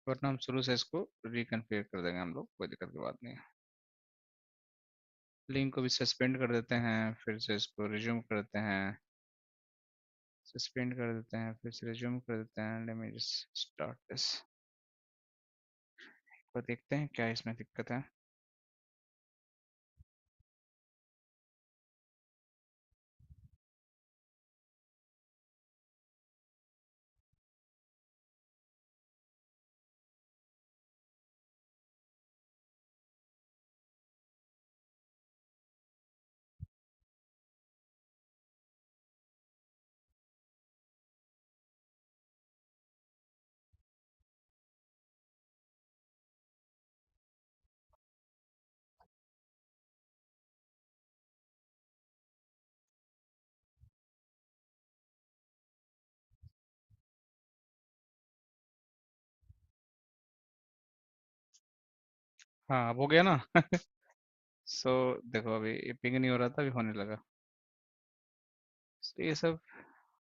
वरना हम शुरू से इसको रिकन्फिगर कर देंगे हम लोग, कोई दिक्कत की बात नहीं है। लिंक को भी सस्पेंड कर देते हैं, फिर से इसको रिज्यूम कर देते हैं, सस्पेंड कर देते हैं, फिर से रिज्यूम कर देते हैं। Late me just start this, तो देखते हैं क्या इसमें दिक्कत है। हाँ, अब हो गया ना। सो देखो, अभी ये पिंग नहीं हो रहा था, अभी होने लगा। So, ये सब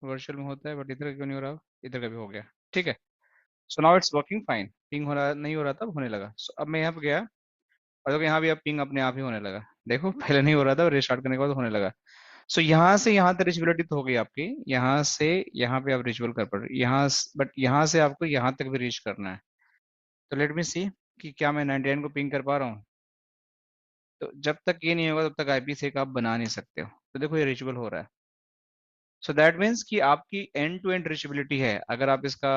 वर्चुअल में होता है, बट इधर क्यों नहीं हो रहा, इधर का भी हो गया, ठीक है। So now it's working fine, ping हो रहा नहीं हो रहा था, अब होने लगा। सो अब मैं यहाँ पे गया, और देखो यहाँ भी अब पिंग अपने आप ही होने लगा। देखो पहले नहीं हो रहा था, रिस्टार्ट करने के बाद होने लगा। सो यहाँ से यहाँ तक रिचेबिलिटी तो हो गई आपकी, यहाँ से यहाँ पे आप रिचुअल कर पा रहे, बट यहाँ से आपको यहाँ तक भी रीच करना है। तो लेट मी सी कि क्या मैं 99 को पिंग कर पा रहा हूँ। तो जब तक ये नहीं होगा तब तक आईपी से आप बना नहीं सकते हो। तो देखो ये रिचुअल हो रहा है। सो दैट मीन्स कि आपकी एंड टू एंड रीचेबिलिटी है। अगर आप इसका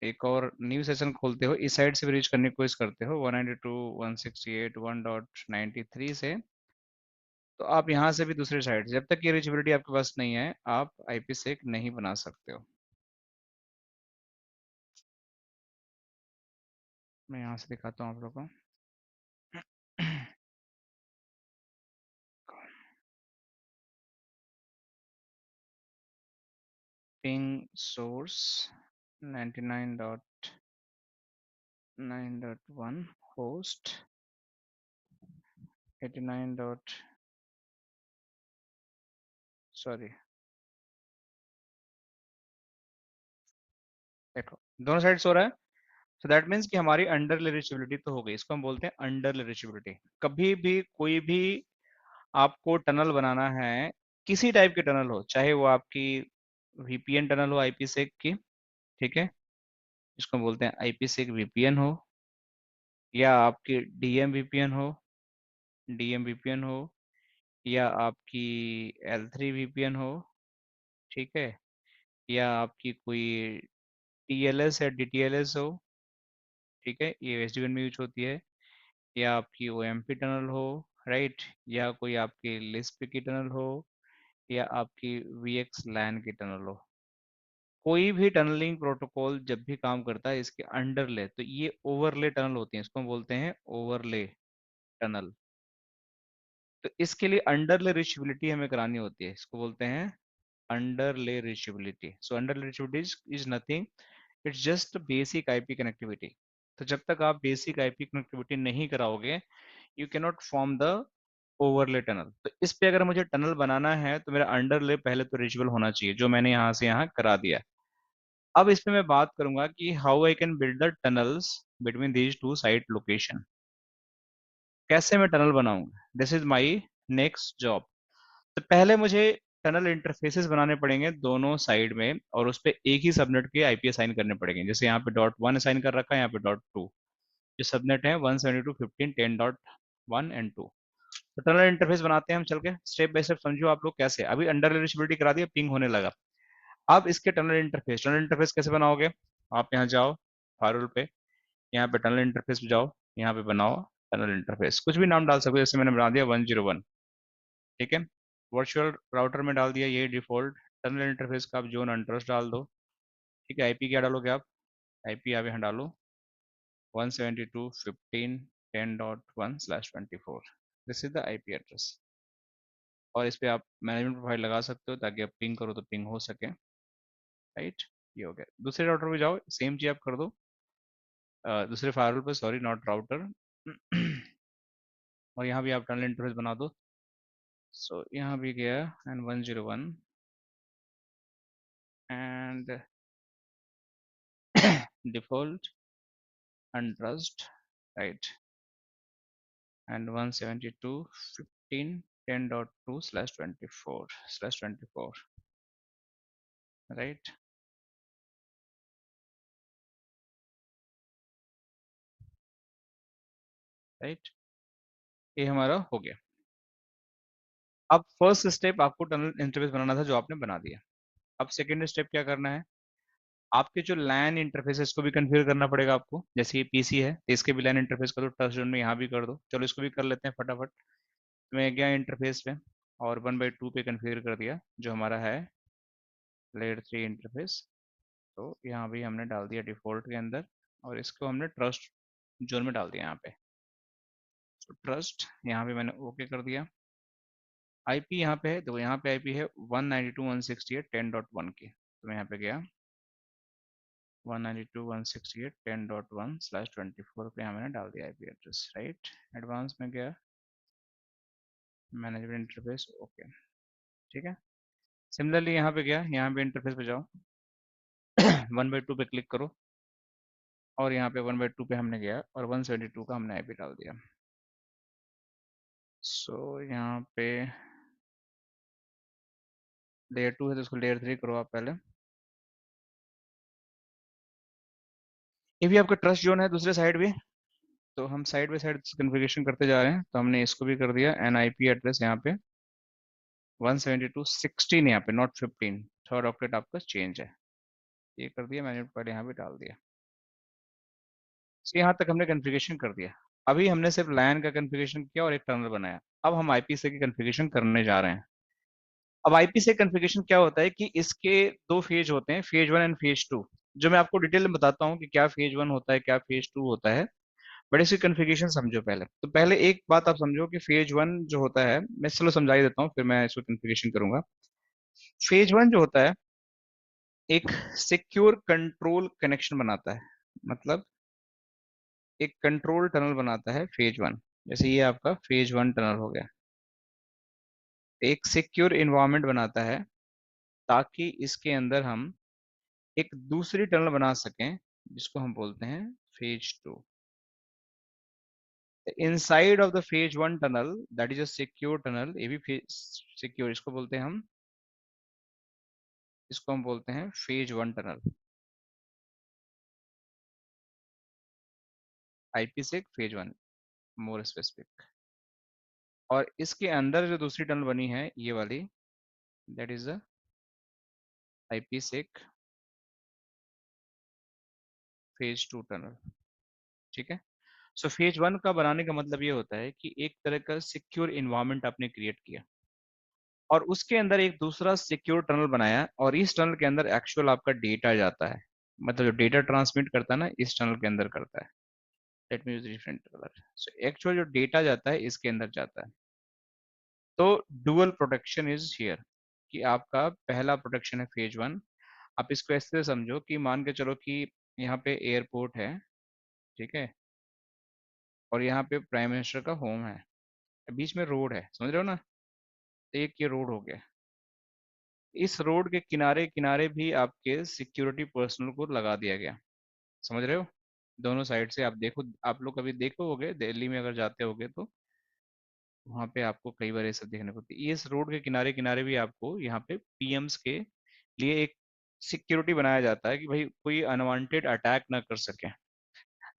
एक और न्यू सेशन खोलते हो, इस साइड से भी रीच करने की कोशिश करते हो 192.168.1.93 से, तो आप यहाँ से भी दूसरी साइड, जब तक ये रीचेबिलिटी आपके पास नहीं है, आप आईपी सेक नहीं बना सकते हो। मैं यहाँ से दिखाता हूँ आप लोगों को। Ping source 99.9.1 host 89 dot, sorry, देखो दोनों साइड हो रहा है। सो दैट मीन्स कि हमारी अंडर रीचेबिलिटी तो हो गई, इसको हम बोलते हैं अंडर रीचेबिलिटी। कभी भी कोई भी आपको टनल बनाना है, किसी टाइप की टनल हो, चाहे वो आपकी वीपीएन टनल हो आईपीसेक की, ठीक है, इसको बोलते हैं आईपीसेक वीपीएन हो, या आपकी डीएम वीपीएन हो, डीएम वीपीएन हो, या आपकी L3 वीपीएन हो, ठीक है, या आपकी कोई टीएलएस या डीटीएलएस हो, ठीक है, ये एसडीएन में यूज होती है, या आपकी ओएमपी टनल हो, राइट, या कोई आपकी लिस्प की टनल हो, या आपकी वीएक्स लैन की टनल हो। कोई भी टनलिंग प्रोटोकॉल जब भी काम करता है इसके अंडरले, तो ये ओवरले टनल होती है, इसको हम बोलते हैं ओवरले। टनल। तो इसके लिए अंडरले रीचेबिलिटी हमें करानी होती है, इसको बोलते हैं अंडरले reachability. So अंडरले reachability is nothing, it's just basic IP connectivity. तो जब तक आप बेसिक आईपी कनेक्टिविटी नहीं कराओगे, you can not form the overlay tunnel. तो इस पे अगर मुझे टनल बनाना है तो मेरा अंडरले पहले तो रीचेबल होना चाहिए, जो मैंने यहाँ से यहाँ करा दिया। अब इस पे मैं बात करूंगा कि how I can build the tunnels between these two site location. कैसे मैं टनल बनाऊंगा, this is my next job. तो पहले मुझे टनल इंटरफेसेस बनाने पड़ेंगे दोनों साइड में, और उस पे एक ही सबनेट के आईपी असाइन करने पड़ेंगे। जैसे यहाँ पे .1 असाइन कर रखा है, यहाँ पे .2। जो सबनेट है 172.15.10.1 एंड 2। तो टनल इंटरफेस बनाते हैं हम, चल के स्टेप बाय स्टेप समझो आप लोग कैसे। अभी अंडर रिलेशबिलिटी करा दिया, पिंग होने लगा। अब इसके टनल इंटरफेस कैसे बनाओगे? आप यहाँ जाओ फारुल पे, यहाँ पे टनल इंटरफेस पे जाओ, यहाँ पे बनाओ टनल इंटरफेस। कुछ भी नाम डाल सकते हो, जैसे मैंने बना दिया 101। ठीक है, वर्चुअल राउटर में डाल दिया ये डिफॉल्ट। टनल इंटरफेस का आप जोन अनट्रस्ट डाल दो। ठीक है, आईपी क्या डालोगे आप? आईपी आप यहाँ डालो 172.15.10.1/24। This is the IP address. और इस पे आप मैनेजमेंट प्रोफाइल लगा सकते हो ताकि आप पिंग करो तो पिंग हो सके। राइट, ये हो गया। दूसरे राउटर पे जाओ, सेम चीज आप कर दो। दूसरे फायरवॉल पे, सॉरी नॉट राउटर। और यहाँ भी आप टनल इंटरफेस बना दो। सो यहाँ भी गया and 101 and default untrust, right, and 172.15.10.2/24/24, right। Right, ये हमारा हो गया। अब फर्स्ट स्टेप आपको टनल इंटरफेस बनाना था, जो आपने बना दिया। अब सेकेंड स्टेप क्या करना है? आपके जो लैन इंटरफेस है इसको भी कन्फिगर करना पड़ेगा आपको। जैसे ये पीसी है तो इसके भी लैन इंटरफेस कर दो, ट्रस्ट जोन में यहाँ भी कर दो। चलो इसको भी कर लेते हैं फटाफट। तो मैं गया इंटरफेस पे और 1/2 पे कन्फिगर कर दिया, जो हमारा है लेयर 3 इंटरफेस। तो यहाँ भी हमने डाल दिया डिफॉल्ट के अंदर, और इसको हमने ट्रस्ट जोन में डाल दिया यहाँ पे। तो ट्रस्ट यहाँ पे मैंने ओके कर दिया। आईपी यहाँ पे है, तो यहाँ पे आईपी है 192.168.10.1 की। तो मैं यहाँ पे गया 192.168.10.1/24 पे यहाँ मैंने डाल दिया आईपी एड्रेस। राइट, एडवांस में गया, मैनेजमेंट इंटरफेस, ओके। ठीक है, सिमिलरली यहाँ पे गया, यहाँ पे इंटरफेस पे जाओ 1/2 पे क्लिक करो, और यहाँ पे 1/2 पे हमने गया और 172 का हमने आईपी डाल दिया। सो यहाँ पे लेयर 2 है तो उसको लेयर 3 करो आप पहले। ये भी आपका ट्रस्ट जोन है दूसरे साइड भी, तो हम साइड बाई साइड कन्फिगरेशन करते जा रहे हैं। तो हमने इसको भी कर दिया, एन आईपी एड्रेस यहाँ पे 172.16 यहाँ पे, नॉट 15। थर्ड ऑक्टेट आपका चेंज है, ये कर दिया मैंने, पहले यहाँ पे डाल दिया। यहाँ तक हमने कन्फिगरेशन कर दिया। अभी हमने सिर्फ लैन का कन्फिगरेशन किया और एक टर्मिनल बनाया। अब हम आईपी की कन्फिगरेशन करने जा रहे हैं। अब आईपी से कन्फिगरेशन क्या होता है कि इसके दो फेज होते हैं, फेज 1 एंड फेज 2। जो मैं आपको डिटेल में बताता हूँ कि क्या फेज 1 होता है, क्या फेज 2 होता है। बट इसकी कन्फिगरेशन समझो पहले। तो पहले एक बात आप समझो कि फेज 1 जो होता है, मैं चलो समझा ही देता हूँ, फिर मैं इसको कन्फिगरेशन करूंगा। फेज 1 जो होता है, एक सिक्योर कंट्रोल कनेक्शन बनाता है। मतलब एक कंट्रोल टनल बनाता है फेज 1। जैसे ये आपका फेज 1 टनल हो गया। एक सिक्योर इन्वायरमेंट बनाता है ताकि इसके अंदर हम एक दूसरी टनल बना सकें, जिसको हम बोलते हैं phase 2। Inside of the phase 1 tunnel, that is a secure tunnel, ये भी सिक्योर, इसको हम बोलते हैं फेज 1 टनल। आईपी से फेज 1 मोर स्पेसिफिक। और इसके अंदर जो दूसरी टनल बनी है ये वाली, that is the IPsec phase 2 tunnel. ठीक है, सो फेज 1 का बनाने का मतलब ये होता है कि एक तरह का सिक्योर इन्वायरमेंट आपने क्रिएट किया और उसके अंदर एक दूसरा सिक्योर टनल बनाया, और इस टनल के अंदर एक्चुअल आपका डेटा जाता है। मतलब जो डेटा ट्रांसमिट करता है ना, इस टनल के अंदर करता है। Let me use different colour. So actual जो डेटा जाता है इसके अंदर जाता है। तो डुअल प्रोटेक्शन इज हियर, कि आपका पहला प्रोटेक्शन है फेज वन। आप इसको ऐसे समझो कि मान के चलो कि यहाँ पे एयरपोर्ट है, ठीक है, और यहाँ पे प्राइम मिनिस्टर का होम है, बीच में रोड है, समझ रहे हो ना, तो एक ये रोड हो गया। इस रोड के किनारे किनारे भी आपके सिक्योरिटी पर्सनल को लगा दिया गया, समझ रहे हो, दोनों साइड से। आप देखो, आप लोग कभी देखो होगे दिल्ली में अगर जाते होगे तो वहाँ पे आपको कई बार ऐसा देखने को, ये इस रोड के किनारे किनारे भी आपको यहाँ पे पीएम्स के लिए एक सिक्योरिटी बनाया जाता है कि भाई कोई अनवांटेड अटैक ना कर सके।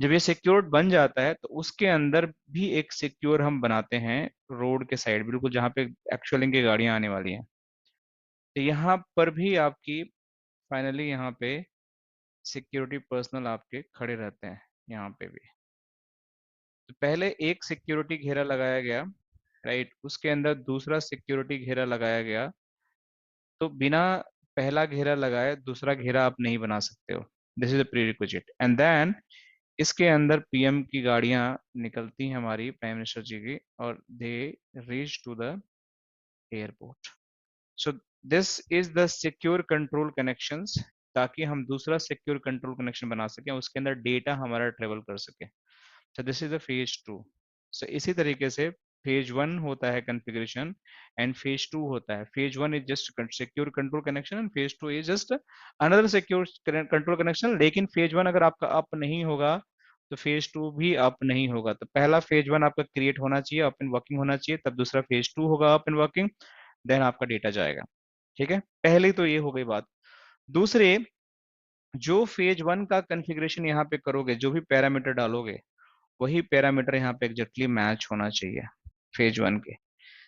जब ये सिक्योर्ड बन जाता है तो उसके अंदर भी एक सिक्योर हम बनाते हैं रोड के साइड, बिल्कुल जहाँ पे एक्चुअल इनकी गाड़ियां आने वाली हैं। तो यहाँ पर भी आपकी फाइनली यहाँ पे सिक्योरिटी पर्सनल आपके खड़े रहते हैं यहाँ पे भी। तो पहले एक सिक्योरिटी घेरा लगाया गया, राइट, उसके अंदर दूसरा सिक्योरिटी घेरा लगाया गया। तो बिना पहला घेरा लगाए दूसरा घेरा आप नहीं बना सकते हो, this is the prerequisite. And then इसके अंदर पीएम की गाड़ियां निकलती हैं हमारी प्राइम मिनिस्टर जी की, और they reach to the airport. So this is the secure control connections, ताकि हम दूसरा सिक्योर कंट्रोल कनेक्शन बना सकें, उसके अंदर डेटा हमारा ट्रेवल कर सके। So this is the phase two. So इसी तरीके से फेज वन होता है कॉन्फ़िगरेशन, एंड फेज टू होता है। Phase one is just secure control connection, and phase two is just another secure control connection. लेकिन फेज वन अगर आपका अप नहीं होगा तो फेज टू भी अप नहीं होगा। तो पहला फेज वन आपका क्रिएट होना चाहिए, अप एंड वर्किंग होना चाहिए, तब दूसरा फेज टू होगा अप एंड वर्किंग, देन आपका डेटा जाएगा। ठीक है, पहले तो ये हो गई बात। दूसरे, जो फेज वन का कॉन्फ़िगरेशन यहाँ पे करोगे, जो भी पैरामीटर डालोगे, वही पैरामीटर यहाँ पे एग्जैक्टली मैच होना चाहिए फेज वन के।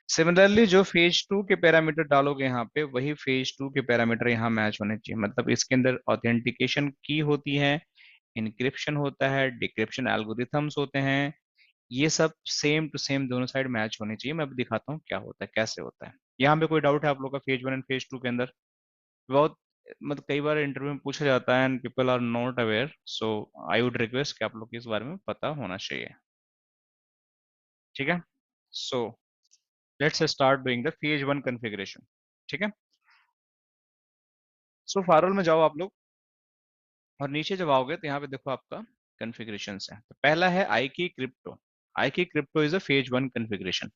सिमिलरली जो फेज टू के पैरामीटर डालोगे यहाँ पे, वही फेज टू के पैरामीटर यहाँ मैच होने चाहिए। मतलब इसके अंदर ऑथेंटिकेशन की होती है, इनक्रिप्शन होता है, डिक्रिप्शन एल्गोरिथम्स होते हैं, ये सब सेम टू सेम दोनों साइड मैच होनी चाहिए। मैं अभी दिखाता हूँ क्या होता है, कैसे होता है। यहाँ पे कोई डाउट है आप लोग का phase one and phase two के अंदर? बहुत, मतलब कई बार इंटरव्यू में पूछा जाता है and people are not aware, so I would request कि आप लोग को इस बारे में पता होना चाहिए। ठीक है, so let's start doing the phase one configuration. ठीक है, सो फायरवॉल में जाओ आप लोग, और नीचे जब आओगे तो यहाँ पे देखो आपका कॉन्फ़िगरेशन है। तो पहला है आई की क्रिप्टो। आई की crypto is a phase one configuration.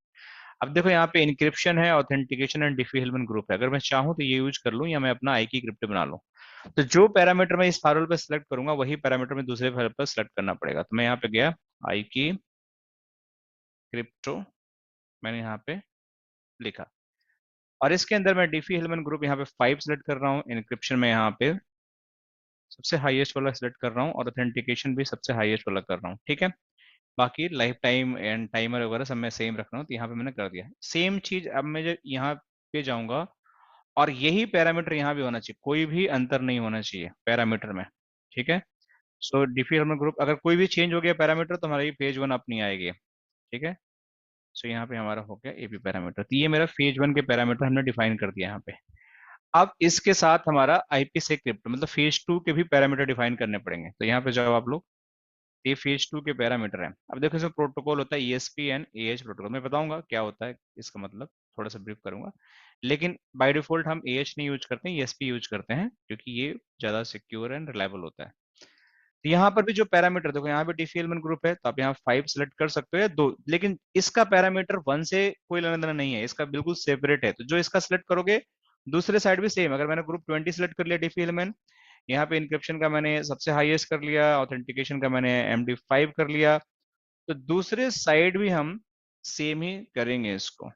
अब देखो यहाँ पे इंक्रिप्शन है, ऑथेंटिकेशन एंड डिफी-हेलमैन ग्रुप है। अगर मैं चाहूँ तो ये यूज कर लूँ, या मैं अपना आई की क्रिप्टो बना लूँ। तो जो पैरामीटर मैं इस फायरवॉल पे सिलेक्ट करूंगा, वही पैरामीटर मैं दूसरे फायरवॉल पर सिलेक्ट करना पड़ेगा। तो मैं यहाँ पे गया, आई की क्रिप्टो मैंने यहाँ पे लिखा, और इसके अंदर मैं डिफी-हेलमैन ग्रुप यहाँ पे 5 सेलेक्ट कर रहा हूँ, इंक्रिप्शन में यहाँ पे सबसे हाईएस्ट वाला सिलेक्ट कर रहा हूँ, और ऑथेंटिकेशन भी सबसे हाईएस्ट वाला कर रहा हूँ। ठीक है, बाकी लाइफ टाइम एंड टाइमर वगैरह सब मैं सेम रख रहा हूँ। तो यहाँ पे मैंने कर दिया सेम चीज। अब मैं जब यहाँ पे जाऊंगा, और यही पैरामीटर यहाँ भी होना चाहिए, कोई भी अंतर नहीं होना चाहिए पैरामीटर में। ठीक है, सो डिफी हेलमैन ग्रुप, अगर कोई भी चेंज हो गया पैरामीटर तो हमारा ये पेज वन अप नहीं आएगी। ठीक है, सो यहाँ पे हमारा हो गया एपी पैरामीटर। तो ये मेरा फेज वन के पैरामीटर हमने डिफाइन कर दिया यहाँ पे। अब इसके साथ हमारा आईपी से क्रिप्टो, मतलब फेज टू के भी पैरामीटर डिफाइन करने पड़ेंगे। तो यहाँ पे जाओ आप लोग, ये फेज टू के पैरामीटर है। अब देखो इसमें प्रोटोकॉल होता है ईएसपी एंड एएच प्रोटोकॉल, मैं बताऊंगा क्या होता है इसका मतलब, थोड़ा सा ब्रीफ करूंगा। लेकिन बाय डिफॉल्ट हम एएच नहीं यूज करते हैं, ईएसपी यूज करते हैं, क्योंकि ये ज्यादा सिक्योर एंड रिलायबल होता है। तो यहाँ पर भी जो पैरामीटर देखो, यहाँ पे डिफी-हेलमैन ग्रुप है, तो आप यहाँ 5 सेलेक्ट कर सकते हो या 2, लेकिन इसका पैरामीटर 1 से कोई लेना देना नहीं है, इसका बिल्कुल सेपरेट है। तो जो इसका सिलेक्ट करोगे, दूसरे साइड भी सेम। अगर मैंने ग्रुप 20 सेलेक्ट कर लिया डिफी-हेलमैन, यहाँ पे इंक्रिप्शन का मैंने सबसे हाईएस्ट कर लिया, ऑथेंटिकेशन का मैंने MD5 कर लिया, तो दूसरे साइड भी हम सेम ही करेंगे इसको।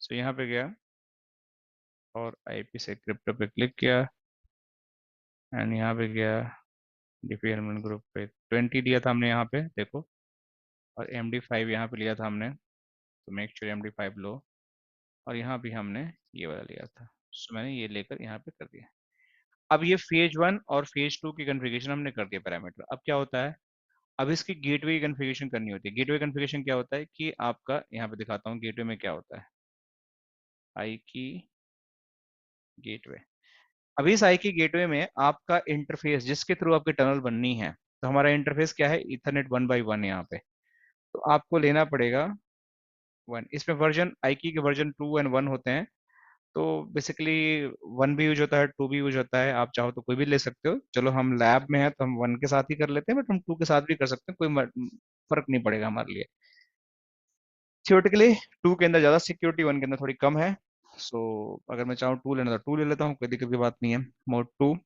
सो यहाँ पे गया और आईपी से क्रिप्टो पे क्लिक किया, एंड यहाँ पे गया डिफी-हेलमैन ग्रुप पे 20 दिया था हमने यहाँ पे देखो, और MD5 यहाँ पे लिया था हमने, तो मेक श्योर MD5 लो। और यहाँ भी हमने ये वाला लिया था, सो मैंने ये लेकर यहाँ पे कर दिया। अब ये फेज वन और फेज टू की कॉन्फ़िगरेशन हमने कर दिया पैरामीटर। अब क्या होता है, अब इसकी गेटवे की कॉन्फ़िगरेशन करनी होती है। गेटवे कॉन्फ़िगरेशन क्या होता है कि आपका, यहाँ पे दिखाता हूँ गेटवे में क्या होता है। आई की गेटवे, अभी इस आई की गेटवे में आपका इंटरफेस जिसके थ्रू आपकी टनल बननी है, तो हमारा इंटरफेस क्या है, इथरनेट 1 by 1 यहाँ पे। तो आपको लेना पड़ेगा 1। इसमें वर्जन आई की के वर्जन 2 और 1 होते हैं। तो बेसिकली 1 भी यूज होता है, 2 भी यूज होता है, आप चाहो तो कोई भी ले सकते हो। चलो हम लैब में है तो हम 1 के साथ ही कर लेते हैं, बट हम 2 के साथ भी कर सकते हैं, कोई फर्क नहीं पड़ेगा हमारे लिए। थियोरेटिकली 2 के अंदर ज़्यादा सिक्योरिटी, 1 के अंदर थोड़ी कम है। सो अगर मैं चाहूँ 2 लेना तो 2 ले लेता हूँ, कोई दिक्कत की बात नहीं है। मोड 2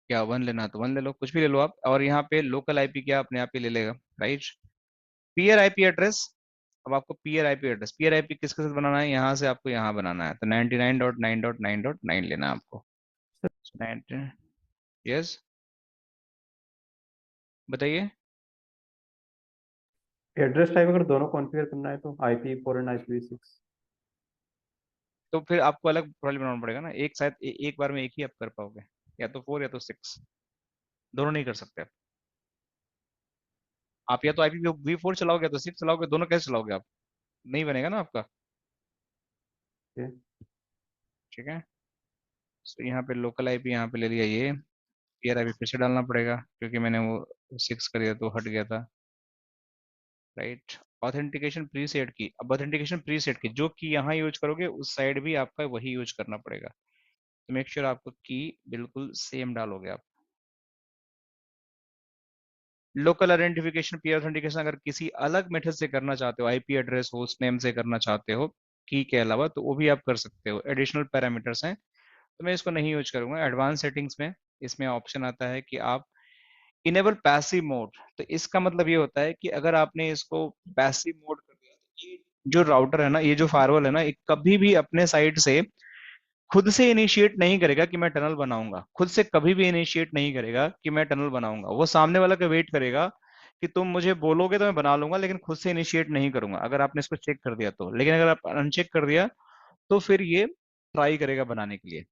या 1 लेना है तो 1 ले लो, कुछ भी ले लो आप। और यहाँ पे लोकल आईपी क्या अपने आप ही ले लेगा, राइट। पीयर आईपी एड्रेस, अब आपको peer IP address, peer IP किसके साथ बनाना है, यहाँ से आपको यहाँ बनाना है, तो 99.9.9.9 लेना है आपको। 19, यस बताइए। एड्रेस टाइप अगर दोनों कॉन्फ़िगर करना है तो IP4 एंड IPv6। तो फिर आपको अलग प्रॉब्लम बनाना पड़ेगा ना, एक शायद एक बार में एक ही आप कर पाओगे, या तो 4 या तो 6, दोनों नहीं कर सकते आप या तो IPv4 चलाओगे या तो 6 चलाओगे, दोनों कैसे चलाओगे आप, नहीं बनेगा ना आपका। ओके। ठीक है, तो यहाँ पे लोकल आईपी यहाँ पे ले लिया, ये पीयर आईपी फिर से डालना पड़ेगा क्योंकि मैंने वो 6 कर दिया तो हट गया था, राइट। ऑथेंटिकेशन प्री सेट की, अब ऑथेंटिकेशन प्री सेट की जो की यहाँ यूज करोगे उस साइड भी आपका वही यूज करना पड़ेगा। तो मेक श्योर आपको की बिल्कुल सेम डालोगे आप। लोकल आइडेंटिफिकेशन पी ऑथेंटिकेशन अगर किसी अलग मेथड से करना चाहते हो, आईपी एड्रेस होस्ट नेम से करना चाहते हो की के अलावा, तो वो भी आप कर सकते हो, एडिशनल पैरामीटर्स हैं। तो मैं इसको नहीं यूज करूंगा। एडवांस सेटिंग्स में इसमें ऑप्शन आता है कि आप इनेबल पैसिव मोड, तो इसका मतलब ये होता है कि अगर आपने इसको पैसिव मोड कर दिया तो ये जो राउटर है ना, ये जो फायरवॉल है ना, ये कभी भी अपने साइड से खुद से इनिशिएट नहीं करेगा कि मैं टनल बनाऊंगा, खुद से कभी भी इनिशिएट नहीं करेगा कि मैं टनल बनाऊंगा। वो सामने वाला का वेट करेगा कि तुम मुझे बोलोगे तो मैं बना लूंगा, लेकिन खुद से इनिशिएट नहीं करूंगा अगर आपने इसको चेक कर दिया तो। लेकिन अगर आप अनचेक कर दिया तो फिर ये ट्राई करेगा बनाने के लिए।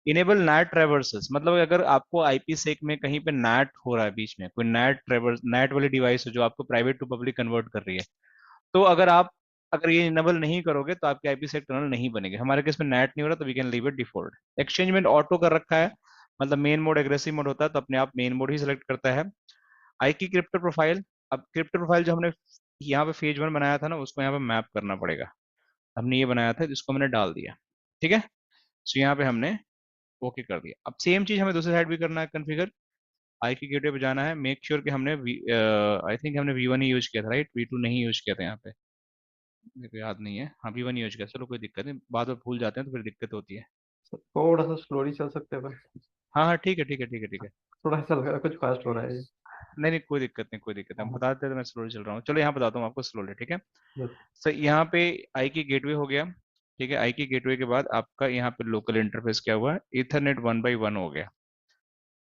इनेबल नैट ट्रेवर्सेस, मतलब अगर आपको आईपी सेक में कहीं पे नैट हो रहा है, बीच में कोई नैट ट्रेवर्स, नैट वाली डिवाइस है जो आपको प्राइवेट टू पब्लिक कन्वर्ट कर रही है, तो अगर ये इनेबल नहीं करोगे तो आपके आईपी सेक टनल नहीं बनेगी। हमारे केस में नैट नहीं हो रहा तो we can leave it default. Exchange में ऑटो कर रखा है, मतलब मेन मोड एग्रेसिव मोड होता है तो अपने आप मेन मोड ही सिलेक्ट करता है। आई की क्रिप्टो प्रोफाइल, अब क्रिप्टो प्रोफाइल जो हमने यहाँ पे फेज 1 बनाया था ना, उसको यहाँ पे मैप करना पड़ेगा। हमने ये बनाया था जिसको मैंने डाल दिया, ठीक है। सो यहाँ पे हमने ओके कर दिया। अब सेम चीज हमें दूसरी साइड भी करना है कॉन्फ़िगर। आई की गेटवे पे जाना है, मेक श्योर कि हमने आई थिंक हमने V1 ही यूज किया था, राइट, V2 नहीं यूज किया था यहाँ पे, मेरे को याद नहीं है। हाँ V1 यूज किया, चलो कोई दिक्कत नहीं, बाद में भूल जाते हैं तो फिर दिक्कत होती है। थोड़ा सा स्लोली चल सकते हैं बस। हाँ हाँ ठीक है ठीक है ठीक है ठीक है। थोड़ा सा लग रहा है कुछ फास्ट हो रहा है ये। नहीं नहीं कोई दिक्कत नहीं कोई दिक्कत नहीं, हम हाँ। बता देते हैं तो मैं स्लोली चल रहा हूँ। चलो यहाँ बताता हूँ आपको स्लोली, ठीक है। बस। सर यहाँ पे आई की गेटवे हो गया, ठीक है। आई की गेटवे के बाद आपका यहाँ पे लोकल इंटरफेस क्या हुआ, इथरनेट 1 by 1 हो गया।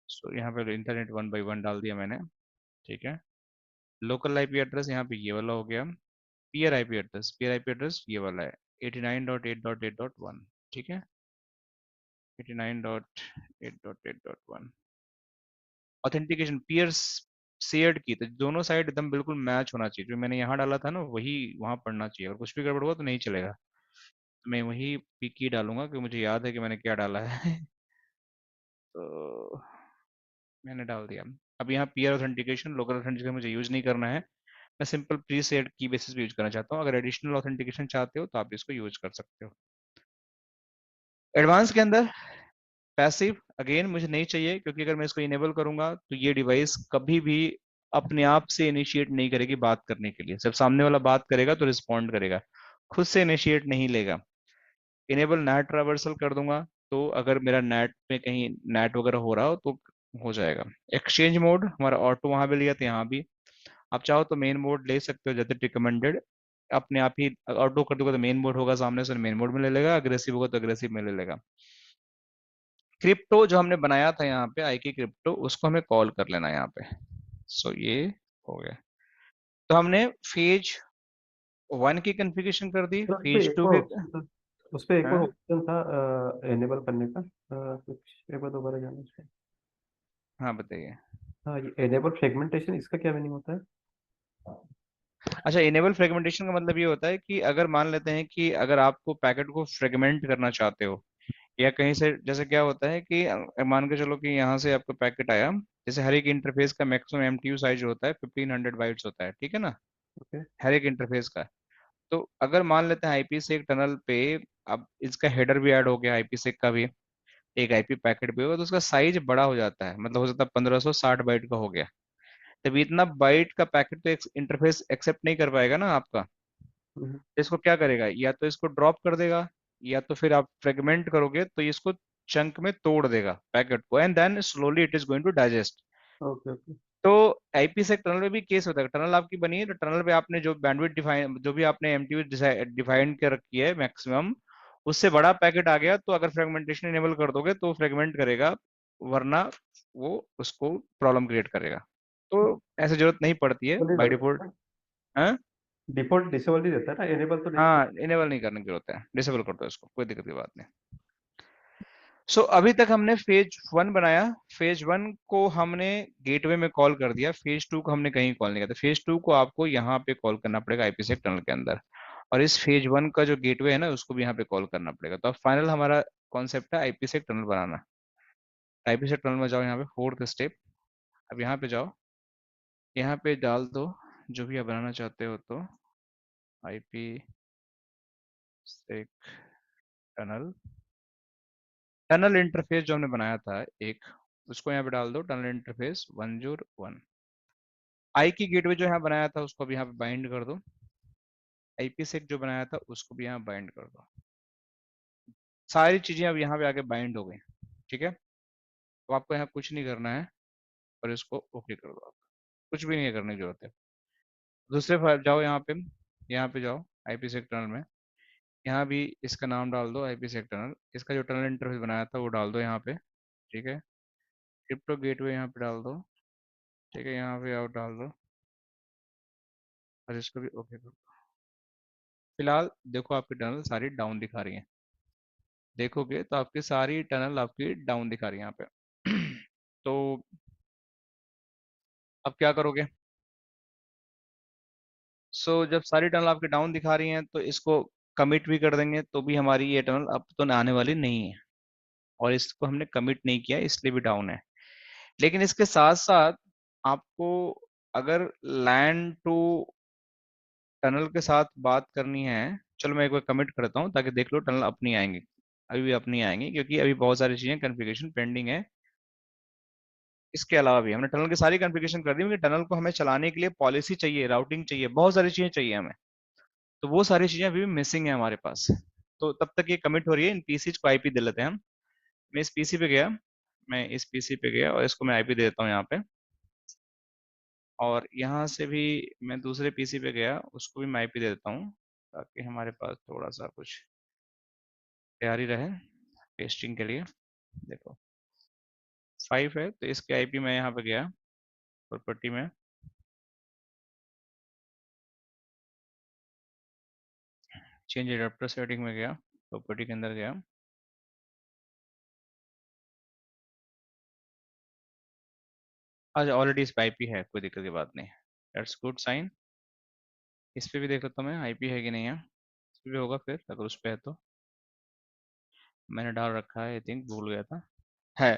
सो यहाँ पे इंटरनेट 1 by 1 डाल दिया मैंने, ठीक है। लोकल आईपी एड्रेस यहाँ पे ये वाला हो गया। पीयर आईपी एड्रेस ये वाला है, 89.8.8.1, ठीक है। 89.8.8.1। ऑथेंटिकेशन पीयर शेयर्ड की, तो दोनों साइड एकदम बिल्कुल मैच होना चाहिए, जो मैंने यहाँ डाला था ना वही वहां पढ़ना चाहिए, और कुछ भी गड़बड़ हुआ तो नहीं चलेगा। तो मैं वही पी की डालूंगा कि मुझे याद है कि मैंने क्या डाला है। तो मैंने डाल दिया। अब यहाँ पीयर ऑथेंटिकेशन, लोकल ऑथेंटिकेशन मुझे यूज नहीं करना है, मैं सिंपल प्री सेट की बेसिस पे यूज करना चाहता हूँ। अगर एडिशनल ऑथेंटिकेशन चाहते हो तो आप इसको यूज कर सकते हो। एडवांस के अंदर पैसिव अगेन मुझे नहीं चाहिए, क्योंकि अगर मैं इसको इनेबल करूंगा तो ये डिवाइस कभी भी अपने आप से इनिशिएट नहीं करेगी बात करने के लिए, सिर्फ सामने वाला बात करेगा तो रिस्पॉन्ड करेगा, खुद से इनिशिएट नहीं लेगा। इनेबल नेट ट्रैवर्सल कर दूंगा, तो अगर मेरा नेट में कहीं नेट वगैरह हो रहा हो तो हो जाएगा। एक्सचेंज मोड हमारा ऑटो वहां पे लिया था, यहाँ भी आप चाहो तो मेन मोड ले सकते हो, जैसे रिकमेंडेड अपने आप ही ऑटो कर दूंगा तो मेन मोड होगा सामने से, मेन मोड में ले लेगा, अग्रेसिव होगा तो अग्रेसिव में ले लेगा। क्रिप्टो जो हमने बनाया था यहाँ पे आई की क्रिप्टो, उसको हमें कॉल कर लेना है यहाँ पे। सो ये हो गया। तो हमने फेज 1 की कॉन्फ़िगरेशन कर दी, सर फेज 2 के। उस पे एक और हाँ ऑप्शन था एनेबल करने का, कुछ एक बार दोबारा जाना उसका। हाँ बताइए। हाँ, ये एनेबल फ्रेगमेंटेशन, इसका क्या मीनिंग होता है? अच्छा, इनेबल फ्रेगमेंटेशन का मतलब ये होता है कि अगर मान लेते हैं कि अगर आपको पैकेट को फ्रेगमेंट करना चाहते हो, या कहीं से जैसे क्या होता है कि मान के चलो कि यहाँ से आपका पैकेट आया, जैसे हर एक इंटरफेस का मैक्सिमम एमटीयू साइज होता है 1500 बाइट्स होता है, ठीक है ना, ओके। हर एक इंटरफेस का। तो अगर मान लेते हैं आईपी से एक टनल पे, अब इसका हेडर भी ऐड हो गया आईपी से का भी, एक आईपी पैकेट भी होगा, तो उसका साइज बड़ा हो जाता है, मतलब हो सकता है 1560 बाइट का हो गया। तब इतना बाइट का पैकेट तो इंटरफेस एक्सेप्ट नहीं कर पाएगा ना आपका। हम्म। तो इसको क्या करेगा, या तो इसको ड्रॉप कर देगा, या तो फिर आप फ्रेगमेंट करोगे तो इसको चंक में तोड़ देगा पैकेट को, and then slowly it is going to digest. Okay okay. तो आईपीसेक टनल में भी केस होता है, टनल आपकी बनी है तो टनल पे आपने जो बैंडविड्थ डिफाइन, जो भी आपने एमटीयू डिफाइन कर रखी है मैक्सिमम, उससे बड़ा पैकेट आ गया तो अगर फ्रेगमेंटेशन इनेबल कर दोगे तो फ्रेगमेंट करेगा, वरना वो उसको प्रॉब्लम क्रिएट करेगा। तो ऐसे जरूरत नहीं पड़ती है तो नहीं बाय डिफॉल्ट। रहता, हाँ, डिफॉल्ट डिसेबल ही रहता है ना, एनेबल तो नहीं हाँ, रहता। इनेबल नहीं करने की जरूरत है, डिसेबल कर दो इसको, कोई दिक्कत की बात नहीं। सो अभी तक हमने फेज वन बनाया, फेज वन को हमने गेटवे में कॉल कर दिया, फेज टू को हमने कहीं कॉल नहीं किया, तो फेज टू को आपको यहाँ पे कॉल करना पड़ेगा आईपीसेक टनल के अंदर, और इस फेज वन का जो गेटवे है ना उसको भी यहाँ पे कॉल करना पड़ेगा। तो अब फाइनल हमारा कॉन्सेप्ट है आईपीसेक टनल बनाना। आईपीसेक टनल में जाओ, यहाँ पे फोर्थ स्टेप, अब यहाँ पे जाओ, यहाँ पे डाल दो जो भी आप बनाना चाहते हो, तो आईपी सेक टनल, टनल इंटरफेस जो हमने बनाया था एक, उसको यहाँ पे डाल दो, टनल इंटरफेस 101। आई की गेटवे जो यहाँ बनाया था उसको भी यहाँ पे बाइंड कर दो, आईपी सेक जो बनाया था उसको भी यहाँ बाइंड कर दो। सारी चीजें अब यहाँ पे आके बाइंड हो गई, ठीक है। तो आपको यहाँ कुछ नहीं करना है, और इसको ओके कर दो, आप कुछ भी नहीं करने की जरूरत है। दूसरे फाइल जाओ, यहाँ पे जाओ आईपी सेक टनल में, यहाँ भी इसका नाम डाल दो आईपी सेक टनल, इसका जो टनल इंटरफेस बनाया था वो डाल दो यहाँ पे, ठीक है। क्रिप्टो गेटवे यहाँ पे डाल दो, ठीक है, यहाँ पे आउट डाल दो, और इसको भी ओके कर दो। फिलहाल देखो आपकी टनल सारी डाउन दिखा रही है, देखोगे तो आपकी सारी टनल आपकी डाउन दिखा रही है यहाँ पे। तो अब क्या करोगे, जब सारी टनल आपकी डाउन दिखा रही हैं तो इसको कमिट भी कर देंगे, तो भी हमारी ये टनल अब तो आने वाली नहीं है, और इसको हमने कमिट नहीं किया इसलिए भी डाउन है। लेकिन इसके साथ साथ आपको अगर लैंड टू टनल के साथ बात करनी है, चलो मैं एक बार कमिट करता हूँ ताकि देख लो टनल अपनी आएंगी, अभी भी अपनी आएंगी, क्योंकि अभी बहुत सारी चीजें कन्फिग्रेशन पेंडिंग है। इसके अलावा भी हमने टनल की सारी कॉन्फ़िगरेशन कर दी, क्योंकि टनल को हमें चलाने के लिए पॉलिसी चाहिए, राउटिंग चाहिए, बहुत सारी चीजें चाहिए हमें, तो वो सारी चीजें अभी भी मिसिंग है हमारे पास। तो तब तक ये कमिट हो रही है, इन पीसी को आईपी दे लेते हैं हम। मैं इस पीसी पे गया, और इसको मैं आईपी दे देता हूँ यहाँ पे, और यहाँ से भी मैं दूसरे पीसी पे गया, उसको भी मैं आईपी दे देता हूँ, ताकि हमारे पास थोड़ा सा कुछ तैयारी रहे टेस्टिंग के लिए। देखो 5 है तो इसके आईपी मैं यहाँ पे गया प्रॉपर्टी में, चेंज एडाप्टर सेटिंग में गया, प्रॉपर्टी के अंदर गया, आज ऑलरेडी इस पे आईपी है, कोई दिक्कत की बात नहीं, दैट्स गुड साइन। इस पे भी देख लेता हूँ मैं आईपी है कि नहीं है, इस पे भी होगा फिर अगर उस पे है तो, मैंने डाल रखा है, आई थिंक भूल गया था, है।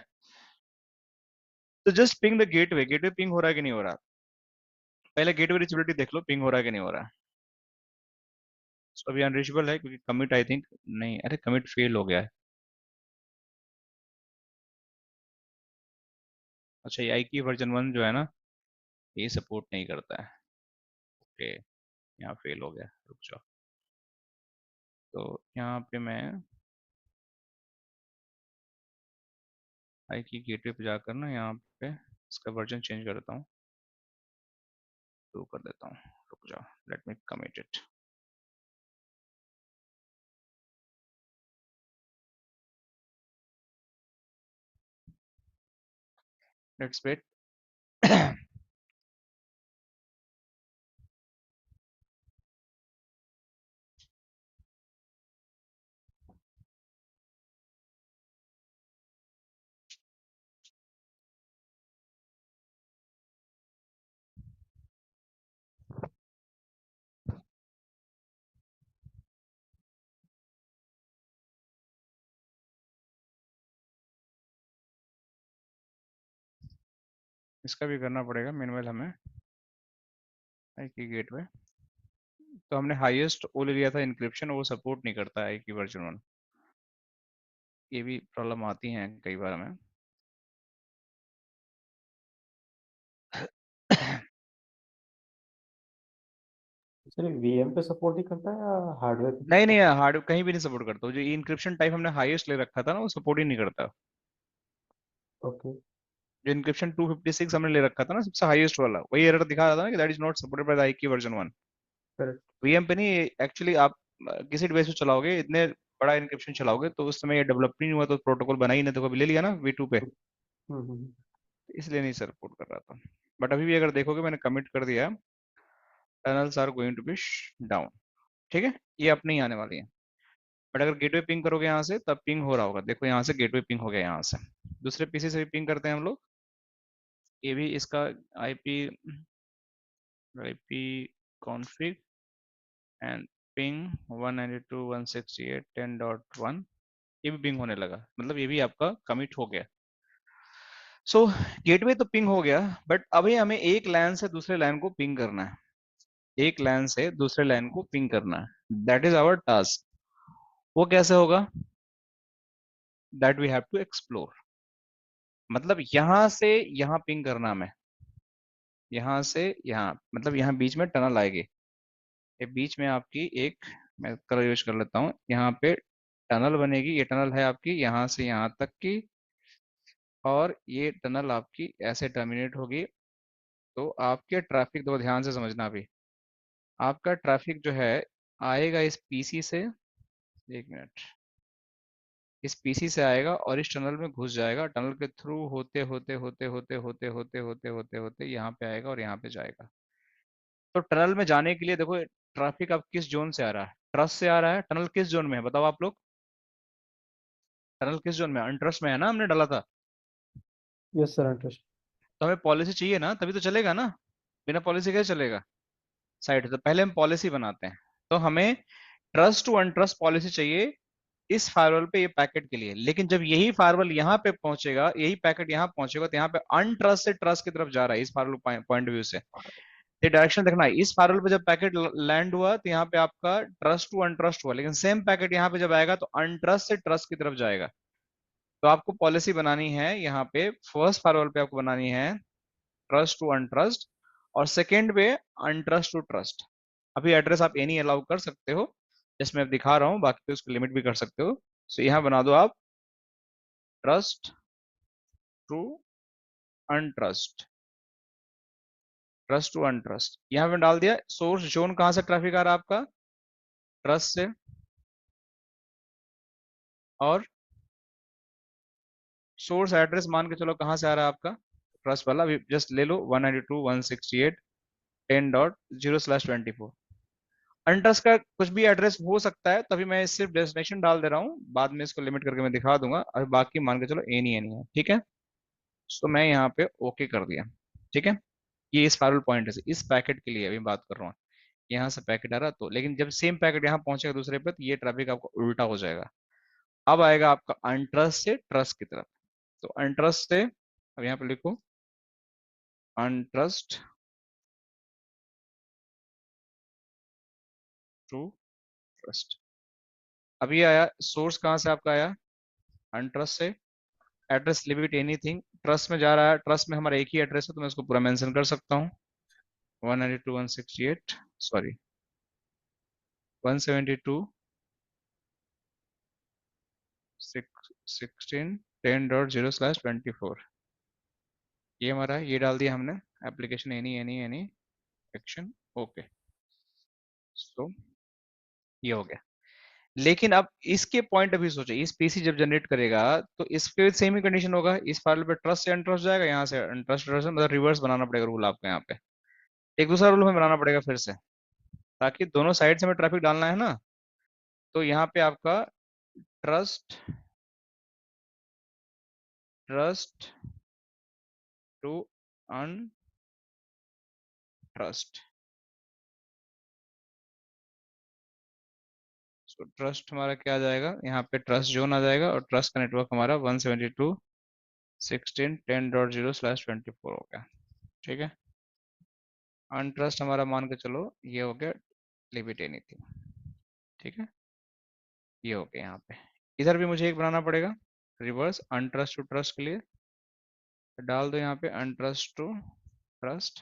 तो just ping the gateway, gateway ping हो रहा है कि नहीं हो रहा, पहले गेटवे रीचेबिलिटी देख लो पिंग हो रहा है कि नहीं हो रहा है। So, अभी अनरीचेबल है क्योंकि कमिट आई थिंक नहीं, अरे कमिट फेल हो गया है। अच्छा, ये आई की वर्जन 1 जो है ना, ये सपोर्ट नहीं करता है, ओके, यहाँ फेल हो गया, रुक जाओ। तो यहाँ पे मैं आई की गेटवे पे जाकर ना, यहाँ पे इसका वर्जन चेंज करता हूँ, शुरू कर देता हूँ, रुक जाओ, let me commit it. Let's wait. इसका भी करना पड़ेगा मेनुअल हमें, आईकी गेटवे। तो हमने हाईएस्ट ओ ले लिया था इंक्रिप्शन, वो सपोर्ट नहीं करता है आईकी वर्जन 1। ये भी प्रॉब्लम आती है कई बार हमें। सर वीएम पे सपोर्ट नहीं करता है या हार्डवेयर पे भी नहीं नहीं, सपोर्ट? हार्ड कहीं भी नहीं सपोर्ट करता। जो इंक्रिप्शन टाइप हमने हाईएस्ट ले रखा था ना, वो सपोर्ट ही नहीं करता। ओके। जो इंक्रिप्शन 256 हमने ले रखा था ना, सबसे हाईएस्ट वाला, वही एरर दिखा रहा था ना कि that is not supported by the IKE version 1। Correct. VM पे नहीं, एक्चुअली आप किसी डिवाइस पे चलाओगे, इतने बड़ा इंक्रिप्शन चलाओगे तो उस समय ये डेवलप नहीं हुआ, तो प्रोटोकॉल बना ही नहीं, तो कभी ले लिया ना V2 पे, हम्म। इसलिए नहीं सपोर्ट कर रहा था। बट अभी भी अगर देखोगे मैंने कमिट कर दिया, tunnels are going to be down. ठीक है, ये अपनी आने वाली है। बट अगर गेटवे पिंग करोगे यहाँ से, तब पिंग हो रहा होगा। देखो यहाँ से गेटवे पिंग हो गया यहाँ से। दूसरे पीसी से भी पिंग करते हैं हम लोग। ये भी इसका IP IP config and ping 192.168.10.1, ये भी पिंग होने लगा, मतलब ये भी आपका कमिट हो गया। सो गेटवे तो पिंग हो गया, बट अभी हमें एक लैन से दूसरे लैन को पिंग करना है। एक लैन से दूसरे लैन को पिंग करना है, दैट इज आवर टास्क। वो कैसे होगा, that we have to explore. मतलब यहां से यहां पिंग करना हमें, यहां से यहां, मतलब यहाँ बीच में टनल आएगी। ये बीच में आपकी एक, मैं कलर यूज कर लेता हूँ, यहाँ पे टनल बनेगी। ये टनल है आपकी यहाँ से यहाँ तक की, और ये टनल आपकी ऐसे टर्मिनेट होगी। तो आपके ट्रैफिक, दो ध्यान से समझना अभी, आपका ट्रैफिक जो है आएगा इस पीसी से, एक मिनट, इस पीसी से आएगा और इस टनल में घुस जाएगा। टनल के थ्रू होते होते होते होते होते होते होते होते होते यहाँ पे आएगा और यहाँ पे जाएगा। तो टनल में जाने के लिए देखो, ट्रैफिक अब किस जोन से आ रहा है, ट्रस्ट से आ रहा है। टनल किस जोन में है बताओ आप लोग, टनल किस जोन में है? अनट्रस्ट में है ना, हमने डाला था। Yes sir, interest. तो हमें पॉलिसी चाहिए ना, तभी तो चलेगा ना, बिना पॉलिसी कैसे चलेगा साइट। तो पहले हम पॉलिसी बनाते हैं। तो हमें ट्रस्ट टू अनट्रस्ट पॉलिसी चाहिए इस फायरवॉल पे, ये पैकेट के लिए। लेकिन जब यही फायरवॉल यहाँ पे पहुंचेगा, यही पैकेट यहाँ पहुंचेगा, तो यहाँ पे अनट्रस्ट से ट्रस्ट की तरफ जा रहा है इस फायरवॉल पॉइंट व्यू से। ये डायरेक्शन देखना है। इस फायरवॉल पे जब पैकेट लैंड हुआ तो यहाँ पे आपका ट्रस्ट टू अनट्रस्ट हुआ, लेकिन सेम पैकेट यहाँ पे जब आएगा तो अनट्रस्ट से ट्रस्ट की तरफ जाएगा। तो आपको पॉलिसी बनानी है यहाँ पे, फर्स्ट फायरवॉल पे आपको बनानी है ट्रस्ट टू अनट्रस्ट, और सेकेंड पे अनट्रस्ट टू ट्रस्ट। अभी एड्रेस आप एनी अलाउ कर सकते हो, जैसे मैं दिखा रहा हूँ, बाकी तो उसको लिमिट भी कर सकते हो। सो यहाँ बना दो आप ट्रस्ट टू अनट्रस्ट, ट्रस्ट टू अनट्रस्ट यहाँ पे डाल दिया। सोर्स जोन कहाँ से ट्रैफिक आ रहा है आपका, ट्रस्ट से, और सोर्स एड्रेस मान के चलो कहाँ से आ रहा है आपका, ट्रस्ट वाला। जस्ट ले लो 192.168.10.0/24। अनट्रस्ट का कुछ भी एड्रेस हो सकता है, तभी मैं सिर्फ डेस्टिनेशन डाल दे रहा हूँ, बाद में इसको लिमिट करके मैं दिखा दूंगा। अभी बाकी मान के चलो एनी एनी है, ठीक है। तो मैं यहाँ पे ओके कर दिया, ठीक है। ये इस फायरवॉल पॉइंट से इस पैकेट के लिए अभी बात कर रहा हूँ। यहाँ से पैकेट आ रहा, तो लेकिन जब सेम पैकेट यहाँ पहुंचेगा दूसरे पे, तो ये ट्रैफिक आपका उल्टा हो जाएगा। अब आएगा आपका अनट्रस्ट से ट्रस्ट की तरफ। तो अनट्रस्ट से, अब यहाँ पे लिखो अनट्रस्ट टू ट्रस्ट। अब ये आया, सोर्स कहाँ से आपका आया, अनट्रस्ट से। एड्रेस लिमिट एनीथिंग, ट्रस्ट में जा रहा है, ट्रस्ट में हमारा एक ही एड्रेस है, तो मैं उसको पूरा मेंशन कर सकता हूँ। 192.168, सॉरी 172.16.10.0/24, ये हमारा, ये डाल दिया हमने। Application any any any action, okay. So ये हो गया। लेकिन अब इसके पॉइंट अभी सोचो, इस पीसी जब जनरेट करेगा तो इस पे सेम ही कंडीशन होगा। इस फाइल पे ट्रस्ट से अनट्रस्ट जाएगा, यहाँ से अनट्रस्ट ट्रस्ट, मतलब रिवर्स बनाना पड़ेगा रूल आपको यहाँ पे। एक दूसरा रूल हमें बनाना पड़ेगा फिर से, ताकि दोनों साइड से हमें ट्रैफिक डालना है ना। तो यहाँ पे आपका trust trust to untrust. So trust हमारा क्या आ जाएगा, यहाँ पे ट्रस्ट जोन आ जाएगा, और ट्रस्ट का नेटवर्क हमारा 172 16.10.0/24 हो गया। ठीक है, अनट्रस्ट हमारा मान के चलो ये हो गया लिमिट एनीथिंग। ठीक है, ये हो गया। यहाँ पे इधर भी मुझे एक बनाना पड़ेगा रिवर्स अनट्रस्ट टू ट्रस्ट के लिए, डाल दो यहाँ पे अनट्रस्ट टू ट्रस्ट।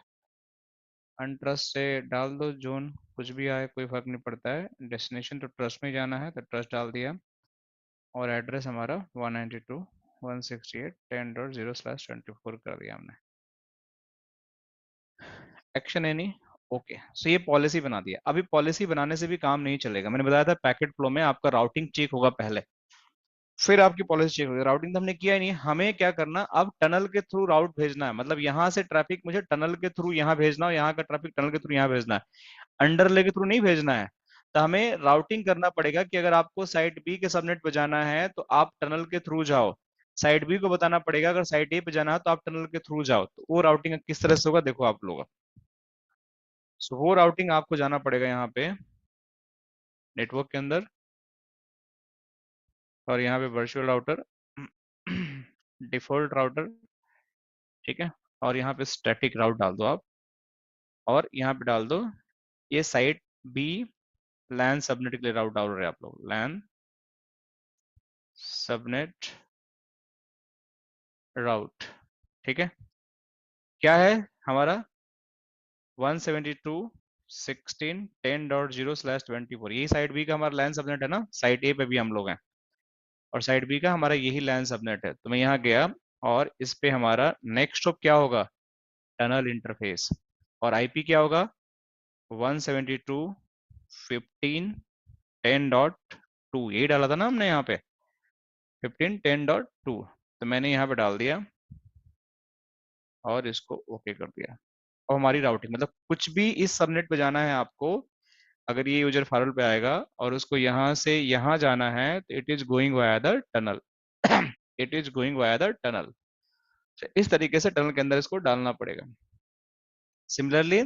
अनट्रस्ट से डाल दो जोन, कुछ भी आए कोई फर्क नहीं पड़ता है, डेस्टिनेशन तो ट्रस्ट में ही जाना है तो ट्रस्ट डाल दिया, और एड्रेस हमारा 192.168.10.0/24 कर दिया हमने। Action any, okay. सो ये पॉलिसी बना दिया। अभी पॉलिसी बनाने से भी काम नहीं चलेगा, मैंने बताया था पैकेट फ्लो में आपका राउटिंग चेक होगा पहले, फिर आपकी पॉलिसी चेक होगी। राउटिंग तो हमने किया ही नहीं, हमें क्या करना, अब टनल के थ्रू राउट भेजना है, मतलब यहाँ से ट्रैफिक मुझे टनल के थ्रू यहाँ भेजना हो, यहाँ का ट्रैफिक टनल के थ्रू यहाँ भेजना है, अंडरले के थ्रू नहीं भेजना है। तो हमें राउटिंग करना पड़ेगा कि अगर आपको साइट बी के सबनेट पे जाना है तो आप टनल के थ्रू जाओ, साइट बी को बताना पड़ेगा अगर साइट ए पे जाना है तो आप टनल के थ्रू जाओ। तो वो राउटिंग किस तरह से होगा देखो आप लोग। सो वो राउटिंग आपको जाना पड़ेगा यहाँ पे नेटवर्क के अंदर, और यहाँ पे वर्चुअल राउटर, डिफॉल्ट राउटर, ठीक है, और यहाँ पे स्टैटिक राउट डाल दो आप, और यहाँ पे डाल दो ये साइट बी लैन सबनेट के लिए राउट डाल रहे हैं आप लोग, लैन सबनेट राउट। ठीक है, क्या है हमारा 172.16.10.0/24, यही साइट बी का हमारा लैन सबनेट है ना, साइट ए पे भी हम लोग हैं और साइट बी का हमारा यही लैन सबनेट है। तो मैं यहाँ गया और इस पे हमारा नेक्स्ट स्टॉप क्या होगा, टनल इंटरफेस, और आईपी क्या होगा 172.15.10.2, यही डाला था ना हमने यहाँ पे 15.10.2, तो मैंने यहाँ पे डाल दिया और इसको ओके कर दिया। और हमारी राउटिंग मतलब कुछ भी इस सबनेट पे जाना है आपको, अगर ये यूजर फारल पे आएगा और उसको यहाँ से यहाँ जाना है तो it is going via the tunnel, it is going via the tunnel. इस तरीके से टनल के अंदर इसको डालना पड़ेगा। सिमिलरली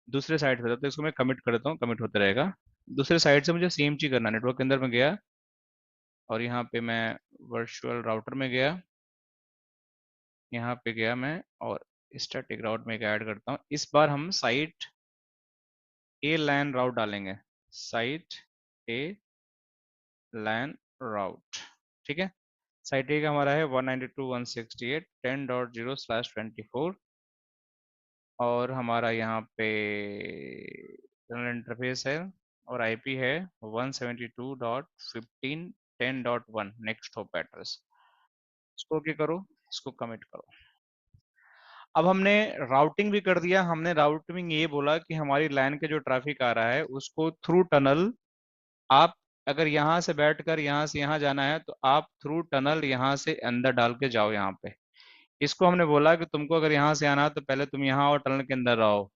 दूसरे साइड पे, तो इसको मैं कमिट कर देता हूँ, कमिट होता रहेगा। दूसरे साइड से मुझे सेम चीज करना, नेटवर्क के अंदर में गया और यहाँ पे मैं वर्चुअल राउटर में गया, यहाँ पे गया मैं और स्टैटिक राउट में ऐड करता हूँ। इस बार हम साइट ए लैन राउट डालेंगे, साइट ए लैन राउट। ठीक है, साइट ए का हमारा है 192.168.10.0/24, और हमारा यहाँ पे टनल इंटरफेस है और आईपी है 172.15.10.1 नेक्स्ट हॉप एड्रेस। इसको क्या करो, इसको कमिट करो। अब हमने राउटिंग भी कर दिया, हमने राउटिंग में ये बोला कि हमारी लाइन के जो ट्रैफिक आ रहा है उसको थ्रू टनल, आप अगर यहाँ से बैठकर यहाँ से यहाँ जाना है तो आप थ्रू टनल यहाँ से अंदर डाल के जाओ यहाँ पे। इसको हमने बोला कि तुमको अगर यहाँ से आना है तो पहले तुम यहाँ और टनल के अंदर रहो,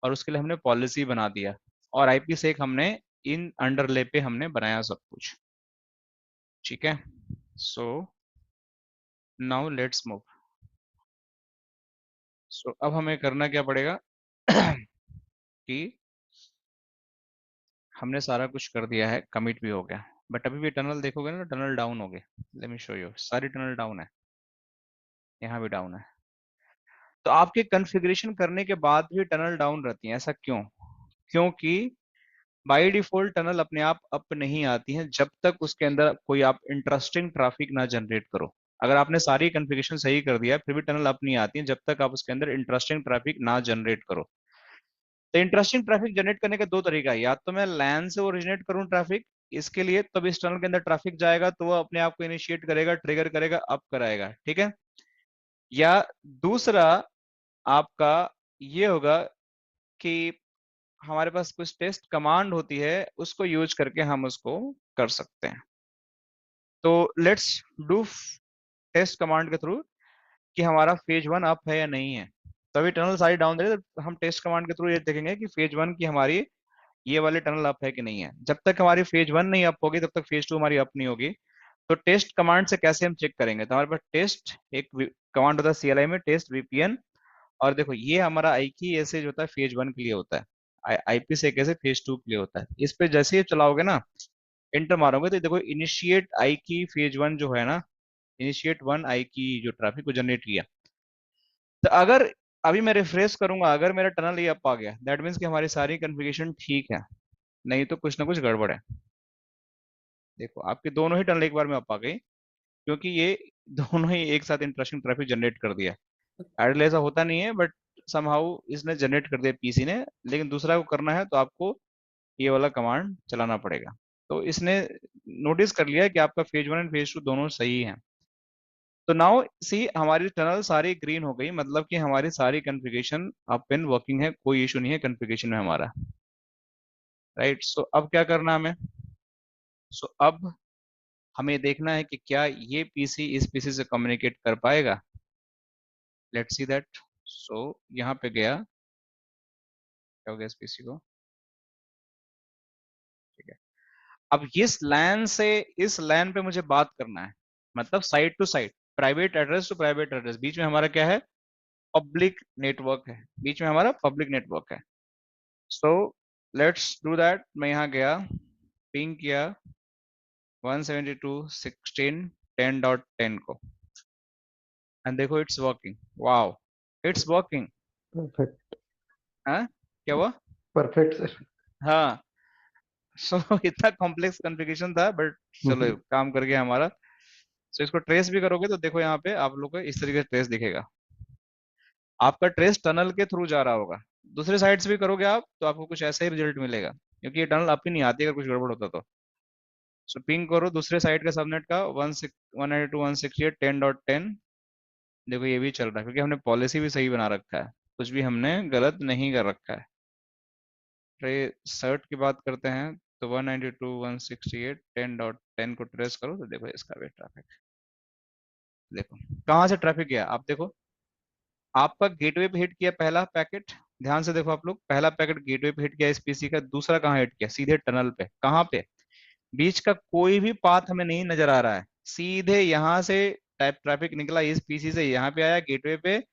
और उसके लिए हमने पॉलिसी बना दिया और आईपी से एक हमने इन अंडरले पे हमने बनाया सब कुछ। ठीक है, सो नाउ लेट्स मूव। सो अब हमें करना क्या पड़ेगा कि हमने सारा कुछ कर दिया है, कमिट भी हो गया, बट अभी भी टनल देखोगे ना, टनल डाउन हो गए। लेट मी शो यू, सारी टनल डाउन है, यहाँ भी डाउन है। तो आपके कॉन्फ़िगरेशन करने के बाद भी टनल डाउन रहती है, ऐसा क्यों? क्योंकि बाय डिफॉल्ट टनल अपने आप अप नहीं आती है जब तक उसके अंदर कोई आप इंटरेस्टिंग ट्रैफिक ना जनरेट करो। अगर आपने सारी कॉन्फ़िगरेशन सही कर दिया फिर भी टनल अप नहीं आती है जब तक आप उसके अंदर इंटरेस्टिंग ट्रैफिक ना जनरेट करो। तो इंटरेस्टिंग ट्रैफिक जनरेट करने का दो तरीका है, या तो मैं लैन से ओरिजिनेट करूं ट्रैफिक, इसके लिए तब इस टनल के अंदर ट्रैफिक जाएगा तो वो अपने आप को इनिशिएट करेगा, ट्रिगर करेगा, अप कराएगा। ठीक है, या दूसरा आपका ये होगा कि हमारे पास कुछ टेस्ट कमांड होती है, उसको यूज करके हम उसको कर सकते हैं। तो लेट्स डू टेस्ट कमांड के थ्रू कि हमारा फेज वन अप है या नहीं है। तो अभी टनल सारी डाउन दे रही है, तो हम टेस्ट कमांड के थ्रू ये देखेंगे कि फेज वन की हमारी ये वाले टनल अप है कि नहीं है। जब तक हमारी फेज वन नहीं अप होगी तब तक फेज टू हमारी अप नहीं होगी। तो टेस्ट कमांड से कैसे हम चेक करेंगे, तो हमारे पास टेस्ट एक कमांड होता है सीएलआई में, टेस्ट वीपीएन, और देखो ये हमारा आई की ऐसे जो होता है फेज वन के लिए होता है, आईपी से कैसे फेज टू के लिए होता है। इस पे जैसे ही चलाओगे ना, एंटर मारोगे तो देखो इनिशिएट आई की फेज वन जो है ना, इनिशिएट वन आई की जो ट्रैफिक को जनरेट किया। तो अगर अभी मैं रिफ्रेश करूंगा, अगर मेरा टनल ये अप आ गया, दैट मीन्स कि हमारी सारी कन्फिगरेशन ठीक है, नहीं तो कुछ ना कुछ गड़बड़ है। देखो आपके दोनों ही टनल एक बार में अप आ गई, क्योंकि ये दोनों ही एक साथ इंटरेस्टिंग ट्रैफिक जनरेट कर दिया। आइडल ऐसा होता नहीं है, बट समहाउ इसने जनरेट कर दिया पीसी ने, लेकिन दूसरा को करना है तो आपको ये वाला कमांड चलाना पड़ेगा। तो इसने नोटिस कर लिया कि आपका phase one and phase two दोनों सही है। तो नाउ सी हमारी टनल सारी ग्रीन हो गई, मतलब कि हमारी सारी कॉन्फ़िगरेशन अप एंड वर्किंग है, कोई इशू नहीं है कॉन्फ़िगरेशन में हमारा। राइट, सो अब क्या करना है हमें? सो अब हमें देखना है कि क्या ये पीसी इस पीसी से कम्युनिकेट कर पाएगा। Let's see that. सो यहाँ पे गया, क्या हो गया इस पीसी को? ठीक है, अब इस लैन से इस लैन पे मुझे बात करना है, मतलब side to side, private address to private address, बीच में हमारा क्या है? पब्लिक नेटवर्क है, बीच में हमारा पब्लिक नेटवर्क है। So let's do that. मैं यहाँ गया, पिंग किया 172.16.10.10 को, एंड देखो it's working. Wow, it's working. Perfect. हाँ, क्या हुआ? Perfect sir. हाँ। सो इतना कॉम्प्लेक्स कॉन्फ़िगरेशन था, बट चलो काम कर गया हमारा। सो इसको ट्रेस भी करोगे तो देखो यहाँ पे आप लोग को इस तरीके से ट्रेस दिखेगा, आपका ट्रेस टनल के थ्रू जा रहा होगा। दूसरे साइड से भी करोगे आप तो आपको कुछ ऐसा ही रिजल्ट मिलेगा, क्योंकि ये टनल अप ही नहीं आती अगर कुछ गड़बड़ होता तो। सो पिंग करो दूसरे साइड का सबनेट का 192.168.10.10। देखो ये भी चल रहा है, क्योंकि हमने पॉलिसी भी सही बना रखा है, कुछ भी हमने गलत नहीं कर रखा है। ट्रे सर्ट की बात करते हैं तो 192.168.10.10 को ट्रेस करो तो देखो इसका भी ट्रैफिक, देखो कहाँ से ट्रैफिक गया। आप देखो आपका गेटवे पे हिट किया पहला पैकेट, ध्यान से देखो आप लोग, पहला पैकेट गेटवे पे हिट किया इस पीसी का, दूसरा कहाँ हिट किया? सीधे टनल पे। कहाँ पे? बीच का कोई भी पाथ हमें नहीं नजर आ रहा है, सीधे यहाँ से टाइप ट्रैफिक निकला इस पीसी से, यहाँ पे आया गेटवे पे,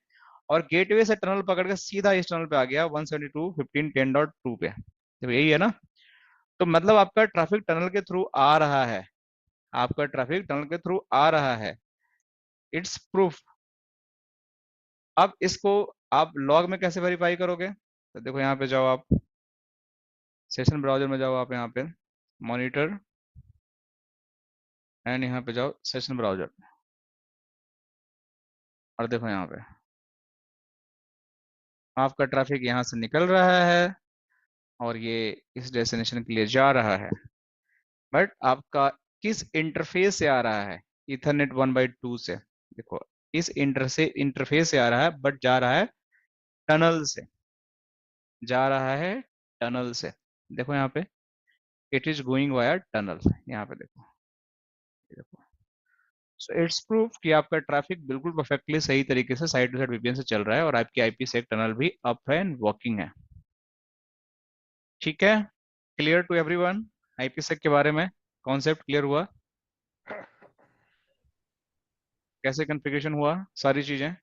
और गेटवे से टनल पकड़ के सीधा इस टनल पे आ गया 172.15.10.2 पे। तो यही है ना? तो मतलब आपका ट्रैफिक टनल के थ्रू आ रहा है, आपका ट्रैफिक टनल के थ्रू आ रहा है, इट्स प्रूफ। अब इसको आप लॉग में कैसे वेरीफाई करोगे? तो देखो यहाँ पे जाओ आप, सेशन ब्राउजर में जाओ आप, यहाँ पे मॉनिटर, एंड यहाँ पे जाओ सेशन ब्राउजर, और देखो यहाँ पे आपका ट्रैफिक यहाँ से निकल रहा है और ये इस डेस्टिनेशन के लिए जा रहा है, बट आपका किस इंटरफेस से आ रहा है? इथरनेट 1/2 से। देखो इस इंटरफेस से आ रहा है, बट जा रहा है टनल से, जा रहा है टनल से। देखो यहाँ पे it is going via tunnel, यहाँ पे देखो, ये देखो। सो इट्स प्रूफ कि आपका ट्रैफिक बिल्कुल परफेक्टली सही तरीके से साइड टू साइड वीपीएन से चल रहा है, और आपकी आईपी सेक टनल भी अप एंड वर्किंग है। ठीक है, क्लियर टू एवरीवन? आईपी सेक के बारे में कॉन्सेप्ट क्लियर हुआ? कैसे कॉन्फ़िगरेशन हुआ सारी चीजें?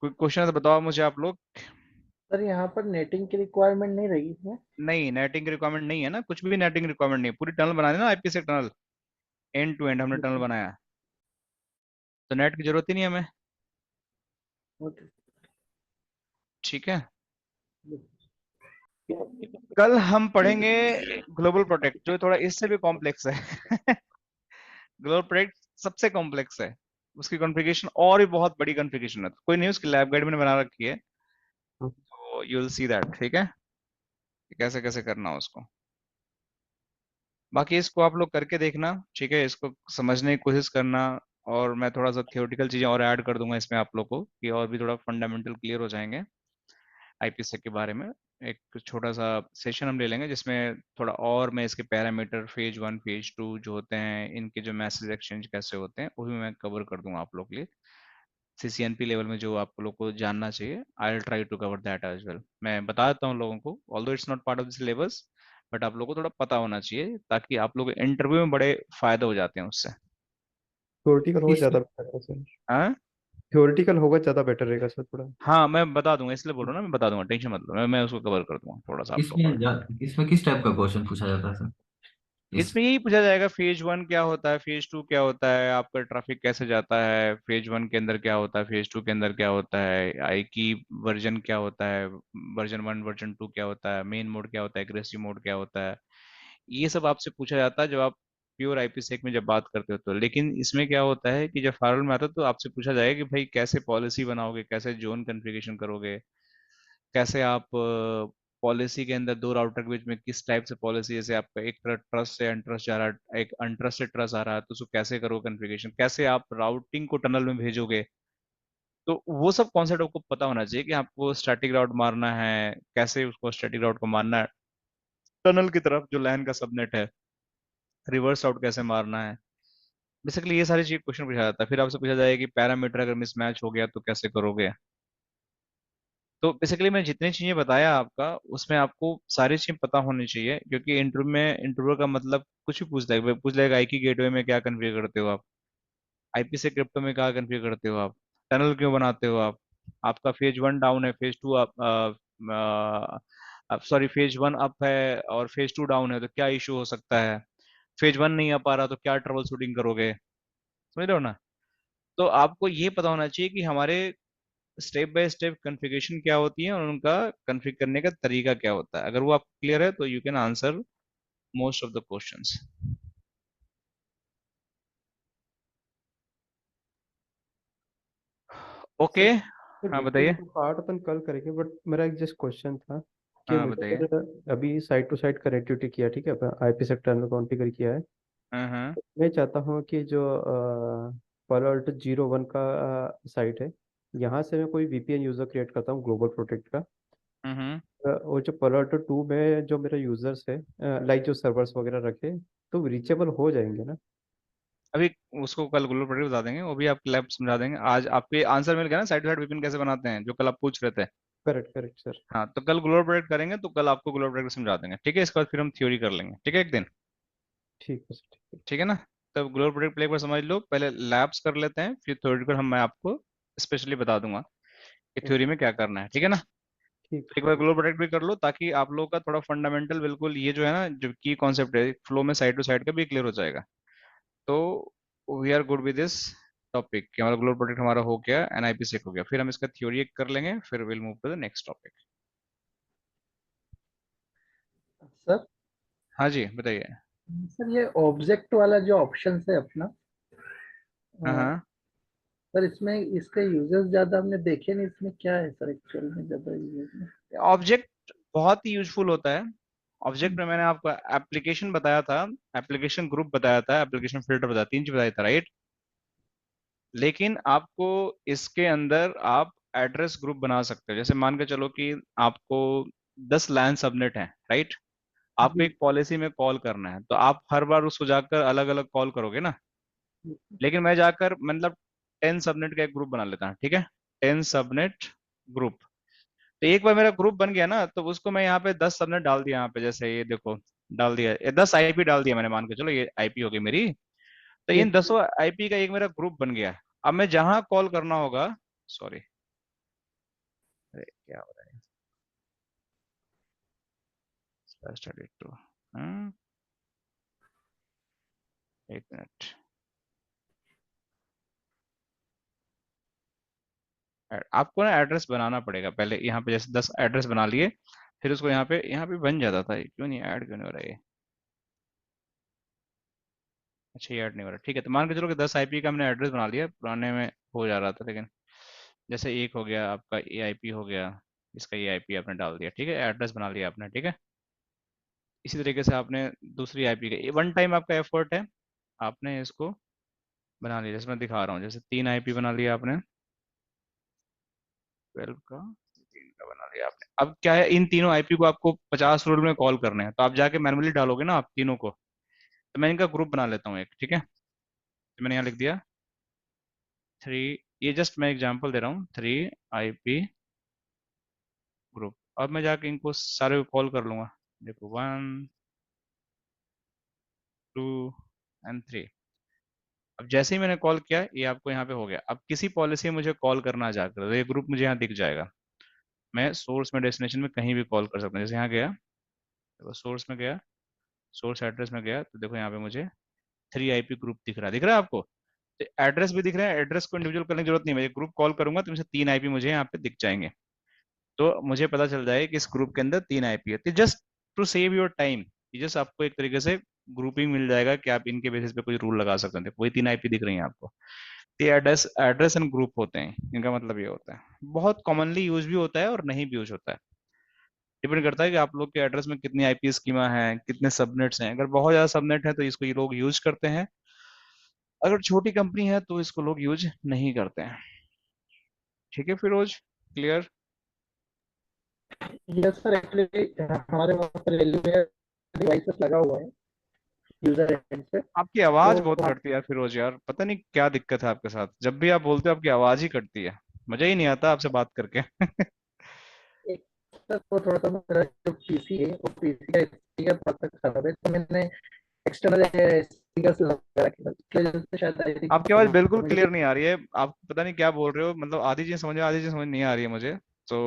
कोई क्वेश्चन है तो बताओ मुझे आप लोग। सर यहाँ पर नेटिंग की रिक्वायरमेंट नहीं रही है। नहीं, नेटिंग की रिक्वायरमेंट नहीं है ना, कुछ भी नेटिंग रिक्वायरमेंट नहीं है, पूरी टनल बना देना IPsec tunnel, and to end हमने टनल बनाया, तो नेट की जरूरत ही नहीं है हमें। ओके। ठीक है, कल हम पढ़ेंगे ग्लोबल प्रोटेक्ट, जो थोड़ा इससे भी कॉम्प्लेक्स है। ग्लोबल प्रोटेक्ट सबसे कॉम्प्लेक्स है, उसकी कॉन्फ़िगरेशन और भी बहुत बड़ी कॉन्फ़िगरेशन है, कोई नहीं, उसकी लैब गाइड मैंने बना रखी है, तो यू विल सी दैट। ठीक है, कि कैसे कैसे करना है उसको। बाकी इसको आप लोग करके देखना, ठीक है, इसको समझने की कोशिश करना, और मैं थोड़ा सा थियोरेटिकल चीजें और ऐड कर दूंगा इसमें आप लोग को, कि और भी थोड़ा फंडामेंटल क्लियर हो जाएंगे आईपीसेक के बारे में। एक छोटा सा सेशन हम ले लेंगे जिसमें थोड़ा और मैं इसके parameter, phase one phase two जो होते हैं, इनके जो मैसेज एक्सचेंज कैसे होते हैं, वो भी मैं कवर कर दूंगा आप लोग के लिए। सीसीएनपी लेवल में जो आप लोग को जानना चाहिए, I will try to cover that as well. मैं बता देता हूँ लोगों को, although it's not part of this syllabus, but आप लोगों को थोड़ा पता होना चाहिए, ताकि आप लोग इंटरव्यू में बड़े फायदे हो जाते हैं उससे। थ्योरेटिकल होगा इस ज़्यादा बेटर है सर। हाँ, थ्योरेटिकल होगा ज़्यादा बेटर रहेगा सर थोड़ा। हाँ मैं बता दूंगा, इसलिए बोल रहा हूँ ना, मैं बता दूंगा, टेंशन मत लो, मैं उसको कवर कर दूंगा थोड़ा सा आप लोग का। इसमें किस टाइप का क्वेश्चन पूछा जाता है सर? इसमें यही पूछा जाएगा फेज वन क्या होता है, फेज टू क्या होता है, आपका ट्रैफिक कैसे जाता है, फेज वन के अंदर क्या होता है, फेज टू के अंदर क्या होता है, आई की वर्जन क्या होता है, वर्जन वन वर्जन टू क्या होता है, मेन मोड क्या होता है, एग्रेसिव मोड क्या होता है। ये सब आपसे पूछा जाता है जब आप प्योर आईपीसेक में जब बात करते हो तो। लेकिन इसमें क्या होता है कि जब फार्मल में आता है तो आपसे पूछा जाएगा कि भाई कैसे पॉलिसी बनाओगे, कैसे जोन कॉन्फ़िगरेशन करोगे, कैसे आप पॉलिसी के अंदर दो राउटर के बीच में किस टाइप से पॉलिसी, जैसे आपका एक तरह ट्रस्ट से अनट्रस्ट जा रहा है, एक अनट्रस्ट से ट्रस्ट आ रहा है, तो उसको कैसे करो कॉन्फ़िगरेशन, कैसे आप राउटिंग को टनल में भेजोगे। तो वो सब कॉन्सेप्ट आपको पता होना चाहिए कि आपको स्टैटिक राउट मारना है, कैसे उसको स्टैटिक राउट को मारना है, टनल की तरफ जो लैन का सबनेट है, रिवर्स राउट कैसे मारना है। बेसिकली ये सारी चीज क्वेश्चन पूछा जाता है। फिर आपसे पूछा जाएगा कि पैरामीटर अगर मिसमैच हो गया तो कैसे करोगे। तो बेसिकली मैं जितनी चीजें बताया आपका उसमें आपको सारी चीजें पता होनी चाहिए, क्योंकि इंटरव्यू का मतलब कुछ भी पूछ लेगा आई की गेटवे में क्या कन्फिगर करते हो आप, आईपी से क्रिप्टो में क्या कन्फिगर करते हो आप, टनल क्यों बनाते हो आप, आपका फेज वन डाउन है, फेज टू आप सॉरी फेज वन अप है और फेज टू डाउन है तो क्या इशू हो सकता है, फेज वन नहीं आ पा रहा तो क्या ट्रबल शूटिंग करोगे। समझ रहे हो ना। तो आपको ये पता होना चाहिए कि हमारे स्टेप बाय स्टेप कॉन्फ़िगरेशन क्या होती है और उनका कॉन्फ़िग करने का तरीका क्या होता है। अगर वो आपको क्लियर है तो you can answer most of the questions. Okay. Sir sir हाँ वीपीएन बताइए। का पार्ट अपन कल करेंगे, बट मेरा एक जस्ट क्वेश्चन था कि हाँ मुझे बताइए। अगर अभी साइड टू साइड कनेक्टिविटी किया, ठीक है, आईपी सेक्टर में कॉन्फ़िगर किया है, हाँ हाँ। मैं चाहता हूँ कि जो पालो अल्टो 01 का साइट है, यहाँ से मैं कोई वीपीएन यूज़र क्रिएट करता हूँ ग्लोबल प्रोटेक्ट का। हम्म। वो जो पालो अल्टो 2 में जो मेरा यूज़र्स है, लाइक जो सर्वर्स वगैरह रखे, तो रीचेबल हो जाएंगे ना? अभी उसको कल ग्लोबल प्रोडक्ट बता देंगे, वो भी आपके लैब समझा देंगे। आज आपके आंसर मिल गया ना साइड टू साइड विपिन कैसे बनाते हैं, जो कल आप पूछ रहे थे। Correct correct sir. हाँ तो कल ग्लोबल प्रोडक्ट करेंगे तो कल आपको ग्लोबल प्रोडक्ट समझा देंगे, ठीक है। इसके बाद फिर हम थ्योरी कर लेंगे, ठीक है, एक दिन। ठीक है सर, ठीक ठीक है ना। तब ग्लोबल प्रोडक्ट प्ले पर समझ लो, पहले लैब्स कर लेते हैं, फिर थ्योरी पर हम मैं आपको स्पेशली बता दूंगा कि है। थ्योरी में क्या करना है, ठीक है ना। ठीक एक बार ग्लोबल प्रोडक्ट भी कर लो ताकि आप लोगों का थोड़ा फंडामेंटल बिल्कुल ये जो है ना जो की कॉन्सेप्ट है फ्लो में साइड टू साइड का भी क्लियर हो जाएगा। तो we are good with this topic कि हमारा ग्लोबल प्रोडक्ट हमारा हो गया, एनआईपी सेक हो गया, फिर हम इसका थ्योरी एक कर लेंगे, फिर will move to the next topic. Sir हाँ जी बताइए। सर ये ऑब्जेक्ट वाला जो ऑप्शन है अपना, हाँ अ, हाँ। सर इसमें इसके यूजर्स ज्यादा हमने देखे नहीं, इसमें क्या है सर एक्चुअल में ज्यादा यूजर्स में? ऑब्जेक्ट बहुत ही यूजफुल होता है। ऑब्जेक्ट में मैंने आपको एप्लीकेशन बताया था, एप्लीकेशन ग्रुप बताया था, एप्लीकेशन फिल्टर बताया, तीन चीज बताया था, राइट। लेकिन आपको इसके अंदर आप एड्रेस ग्रुप बना सकते हो। जैसे मान के चलो कि आपको 10 लैन सबनेट है, राइट। आपको जी। एक पॉलिसी में कॉल करना है तो आप हर बार उसको जाकर अलग अलग कॉल करोगे ना। लेकिन मैं जाकर मतलब 10 सबनेट का एक ग्रुप बना लेता हूँ, ठीक है, 10 सबनेट ग्रुप। तो एक बार मेरा ग्रुप बन गया ना तो उसको मैं यहाँ पे 10 सबनेट डाल दिया, यहाँ पे जैसे ये देखो डाल दिया, ये 10 आईपी डाल दिया मैंने, मान के चलो ये आईपी होगी मेरी। तो इन ठीक। 10 आईपी का एक मेरा ग्रुप बन गया। अब मैं जहां कॉल करना होगा, सॉरी, अरे क्या हो रहा है, स्टार्ट टू, एक मिनट। आपको ना एड्रेस बनाना पड़ेगा पहले, यहाँ पे जैसे 10 एड्रेस बना लिए, फिर उसको यहाँ पे बन जाता था, ये क्यों नहीं ऐड, क्यों नहीं हो रहा है ये। अच्छा ये ऐड नहीं हो रहा, ठीक है। तो मान के चलो कि 10 आईपी का हमने एड्रेस बना लिया, पुराने में हो जा रहा था, लेकिन जैसे एक हो गया आपका ए आईपी हो गया, इसका ये आईपी आपने डाल दिया, ठीक है, एड्रेस बना लिया आपने, ठीक है। इसी तरीके से आपने दूसरी आईपी का वन टाइम आपका एफर्ट है, आपने इसको बना लिया, जैसे मैं दिखा रहा हूँ, जैसे 3 आईपी बना लिया आपने, 12 का 3 का बना लिया आपने। अब क्या है, इन तीनों आईपी को आपको 50 रूल में कॉल करने हैं, तो आप जाके मैनुअली डालोगे ना आप तीनों को। तो मैं इनका ग्रुप बना लेता हूँ एक, ठीक है। तो मैंने यहाँ लिख दिया 3, ये जस्ट मैं एग्जांपल दे रहा हूँ, 3 आईपी ग्रुप। अब मैं जाके इनको सारे को कॉल कर लूंगा, देखो 1 2 एंड 3। अब जैसे ही मैंने कॉल किया ये आपको यहाँ पे हो गया। अब किसी पॉलिसी में मुझे कॉल करना जाकर तो ये ग्रुप मुझे यहाँ दिख जाएगा, मैं सोर्स में डेस्टिनेशन में कहीं भी कॉल कर सकता हूँ। जैसे यहाँ गया, देखो सोर्स में गया, सोर्स एड्रेस में गया तो देखो यहाँ पे मुझे 3 IP ग्रुप दिख रहा है आपको। तो एड्रेस भी दिख रहा है, एड्रेस को इंडिविजुअल करने की जरूरत नहीं है, मैं ग्रुप कॉल करूंगा तो मुझे 3 IP मुझे यहाँ पे दिख जाएंगे। तो मुझे पता चल जाएगा कि इस ग्रुप के अंदर 3 IP है। तो just to save your time, just आपको एक तरीके से ग्रुपिंग मिल जाएगा कि आप इनके बेसिस पे कोई रूल लगा सकते हैं। वही 3 IP दिख रही हैं आपको। तो ये एड्रेस एड्रेस एंड ग्रुप होते हैं, इनका मतलब ये होता है। बहुत कॉमनली यूज भी होता है और नहीं भी यूज होता है, डिपेंड करता है कि आप लोग के एड्रेस में कितनी IP स्कीमा है, कितने सबनेट्स हैं। अगर बहुत ज्यादा सबनेट है तो इसको ये लोग यूज करते हैं, अगर छोटी कंपनी है तो इसको लोग यूज नहीं करते हैं। ठीक है Feroz, clear? Yes sir, actually हमारे वहाँ पर एलिवेयर डिवाइसेस लगा हुआ है यूजर एंड पे। आपकी आवाज तो बहुत कटती है यार फिरोज, यार पता नहीं क्या दिक्कत है आपके साथ, जब भी आप बोलते हो आपकी आवाज ही कटती है, मजा ही नहीं आता आपसे बात करके। एक सर, वो थोड़ा सा मेरा जो पीसी है वो पीसी का स्पीकर थोड़ा सा खराब है, तो मैंने एक्सटर्नल स्पीकर लगा रखे हैं, इसकी वजह से शायद आई आपकी आवाज बिल्कुल थिंक। क्लियर नहीं आ रही है, आप पता नहीं क्या बोल रहे हो, मतलब आधी चीज समझ में आधी चीज समझ नहीं आ रही है मुझे। तो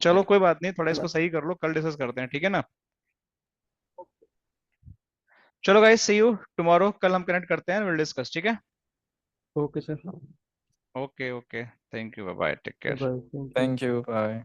चलो कोई बात नहीं, थोड़ा इसको सही कर लो, कल डिस्कस करते हैं, ठीक है ना? चलो गाइस, सी यू टुमारो, कल हम कनेक्ट करते हैं, विल डिस्कस, ठीक है? Okay sir. Okay okay, thank you, bye bye, take care. Bye, thank you. Thank you, bye.